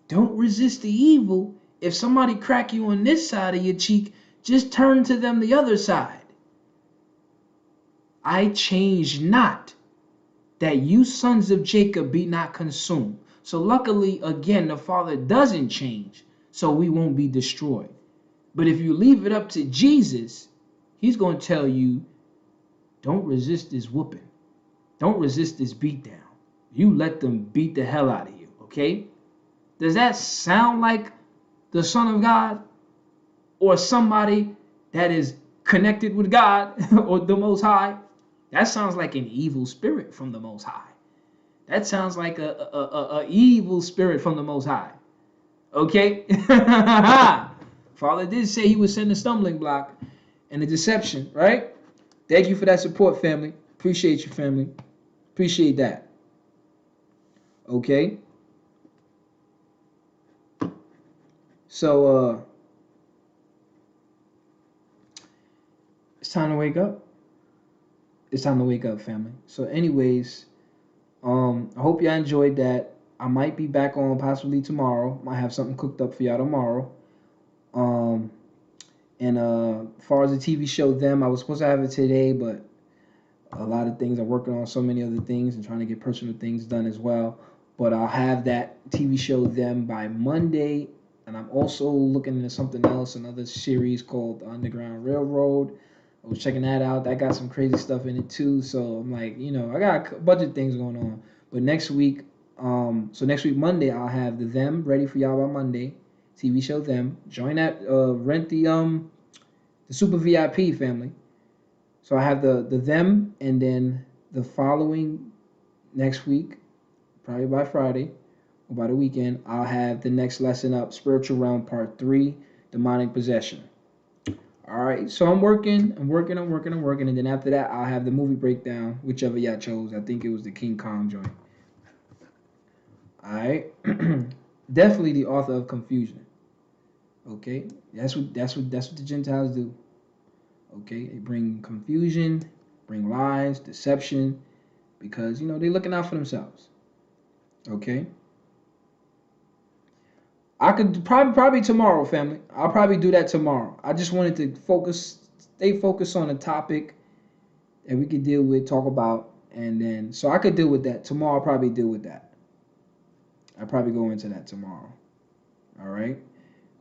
don't resist the evil. If somebody crack you on this side of your cheek, just turn to them the other side. I change not, that you sons of Jacob be not consumed. So luckily, again, the Father doesn't change, so we won't be destroyed. But if you leave it up to Jesus, he's going to tell you, don't resist this whooping. Don't resist this beatdown. You let them beat the hell out of you, okay? Does that sound like the Son of God, or somebody that is connected with God or the Most High? That sounds like an evil spirit from the Most High. That sounds like a evil spirit from the Most High. Okay? Father did say he would send a stumbling block and a deception, right? Thank you for that support, family. Appreciate you, family. Appreciate that. Okay? So, it's time to wake up. It's time to wake up, family. So anyways, I hope y'all enjoyed that. I might be back on possibly tomorrow. Might have something cooked up for y'all tomorrow. And as far as the TV show Them, I was supposed to have it today, but a lot of things. I'm working on so many other things and trying to get personal things done as well. But I'll have that TV show Them by Monday. And I'm also looking into something else, another series called The Underground Railroad. I was checking that out. That got some crazy stuff in it too. So I'm like, I got a bunch of things going on. But next week, next week Monday, I'll have the Them ready for y'all by Monday. TV show Them. Join that. Rent the Super VIP family. So I have the Them, and then the following next week, probably by Friday or by the weekend, I'll have the next lesson up, Spiritual Realm Part 3, Demonic Possession. All right, so I'm working, and then after that, I'll have the movie breakdown, whichever y'all chose. I think it was the King Kong joint. All right, definitely the author of confusion. Okay, that's what the Gentiles do. Okay, they bring confusion, bring lies, deception, because they're looking out for themselves. Okay, I could probably tomorrow, family. I'll probably do that tomorrow. I just wanted to stay focused on a topic that we could deal with, talk about, and then so I could deal with that tomorrow. I'll probably deal with that. I'll probably go into that tomorrow. All right.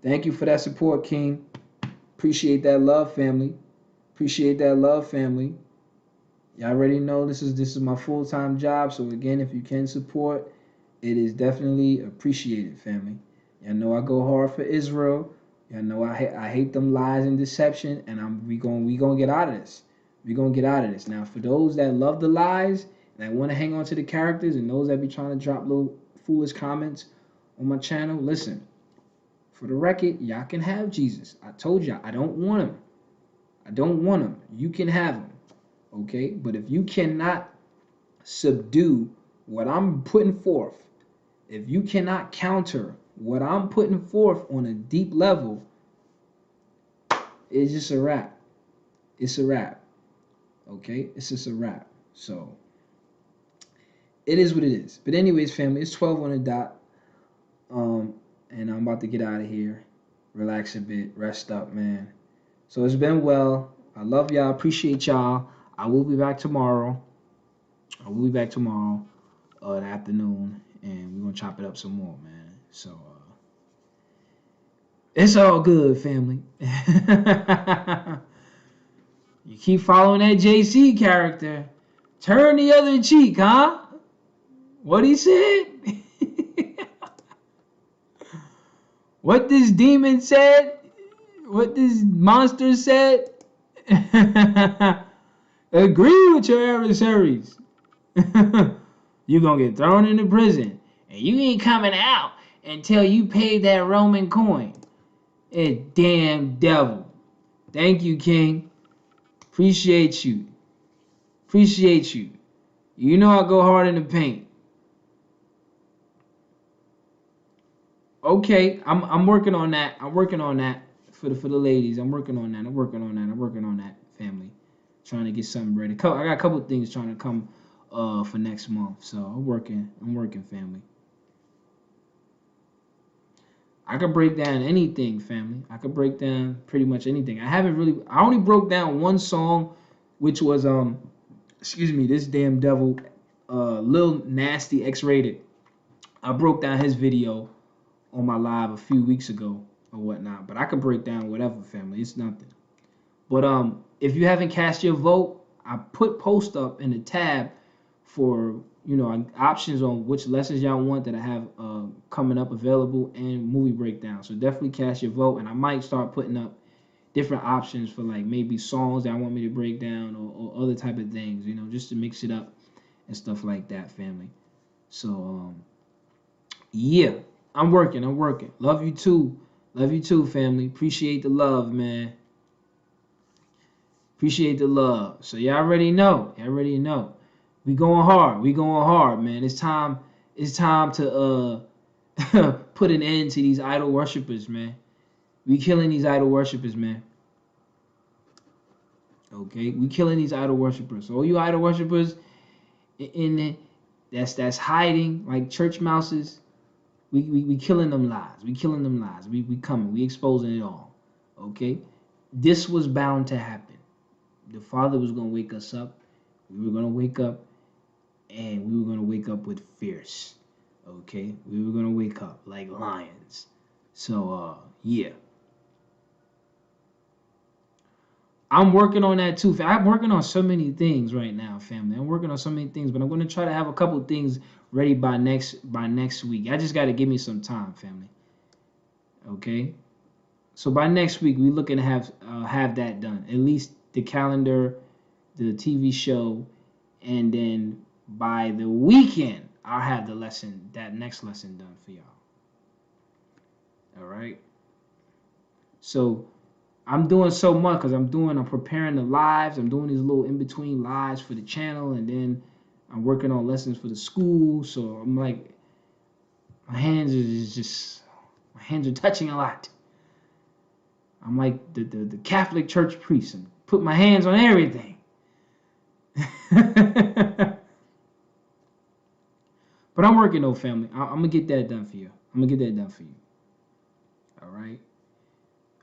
Thank you for that support, King. Appreciate that love, family. Appreciate that love, family. Y'all already know this is my full-time job. So again, if you can support, it is definitely appreciated, family. Y'all know I go hard for Israel. Y'all know I hate them lies and deception, and we gonna get out of this. We gonna get out of this. Now, for those that love the lies and that want to hang on to the characters, and those that be trying to drop little foolish comments on my channel, listen. For the record, y'all can have Jesus. I told y'all I don't want him. I don't want him. You can have him. Okay? But if you cannot subdue what I'm putting forth, if you cannot counter what I'm putting forth on a deep level, it's just a wrap. It's a wrap. Okay? It's just a wrap. So, it is what it is. But anyways, family, it's 12 on the dot. And I'm about to get out of here. Relax a bit. Rest up, man. So it's been well. I love y'all. Appreciate y'all. I will be back tomorrow. In the afternoon, and we're gonna chop it up some more, man. So it's all good, family. You keep following that JC character. Turn the other cheek, huh? What he said? What this demon said? What this monster said? Agree with your adversaries. You're going to get thrown into prison. And you ain't coming out until you pay that Roman coin. A damn devil. Thank you, King. Appreciate you. You know I go hard in the paint. Okay, I'm working on that. For the ladies. I'm working on that, family. Trying to get something ready. I got a couple of things trying to come for next month. So I'm working, family. I could break down anything, family. I could break down pretty much anything. I only broke down one song, which was this damn devil, Lil Nasty X-Rated. I broke down his video on my live a few weeks ago or whatnot, but I could break down whatever, family. It's nothing. But if you haven't cast your vote, I put post up in the tab for options on which lessons y'all want that I have coming up available and movie breakdown. So definitely cast your vote, and I might start putting up different options for like maybe songs that I want me to break down or other type of things, just to mix it up and stuff like that, family. So yeah, I'm working. Love you too, family. Appreciate the love, man. Appreciate the love. So y'all already know. We going hard, man. It's time to put an end to these idol worshipers, man. We killing these idol worshipers, man. Okay, we killing these idol worshipers. So all you idol worshipers that's hiding like church mouses, we killing them lies. We coming. We exposing it all. Okay, this was bound to happen. The Father was going to wake us up. We were going to wake up, and we were going to wake up with fierce. Okay? We were going to wake up like lions. So, yeah. I'm working on that too. I'm working on so many things right now, family. I'm working on so many things, but I'm going to try to have a couple things ready by next week. I just got to give me some time, family. Okay? So by next week, we're looking to have that done. At least the calendar, the TV show, and then by the weekend, I'll have that next lesson done for y'all. All right? So I'm doing so much because I'm preparing the lives. I'm doing these little in-between lives for the channel, and then I'm working on lessons for the school. So I'm like, my hands are touching a lot. I'm like the Catholic Church priest and put my hands on everything. But I'm working though, family. I'm going to get that done for you. All right?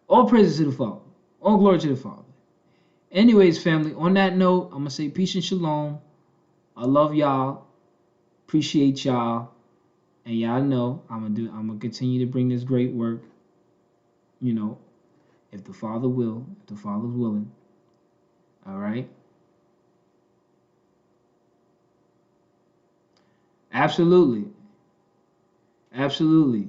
All praises to the Father. All glory to the Father. Anyways, family, on that note, I'm going to say peace and shalom. I love y'all. Appreciate y'all. And y'all know I'm going to continue to bring this great work. You know, if the Father will, if the Father's willing. All right? Absolutely. Absolutely.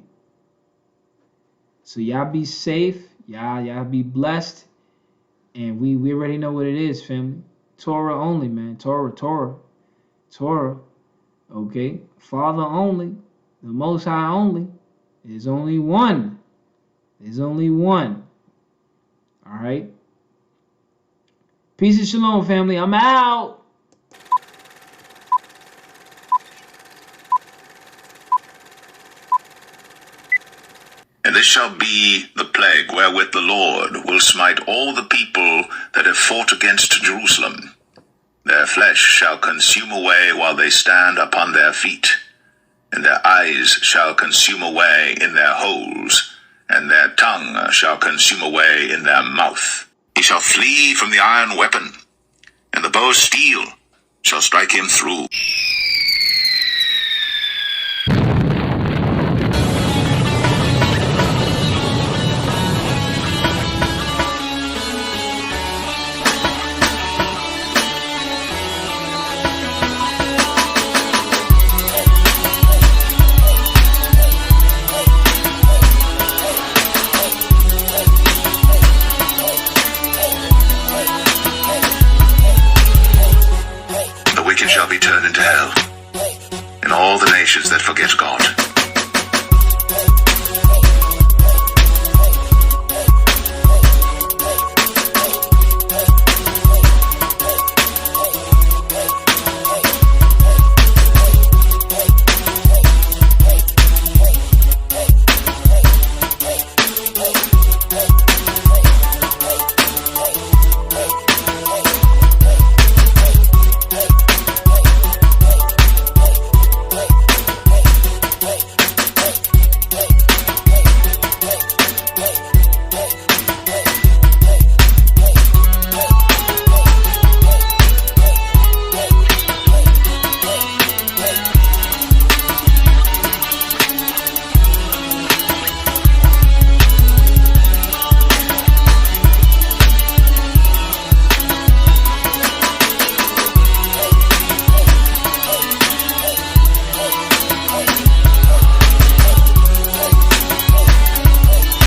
So y'all be safe. Y'all be blessed. And we already know what it is, family. Torah only, man. Torah. Okay? Father only. The Most High only. There's only one. All right? Peace and shalom, family. I'm out. And this shall be the plague wherewith the Lord will smite all the people that have fought against Jerusalem. Their flesh shall consume away while they stand upon their feet, and their eyes shall consume away in their holes, and their tongue shall consume away in their mouth. He shall flee from the iron weapon, and the bow of steel shall strike him through. Shall be turned into hell, and all the nations that forget God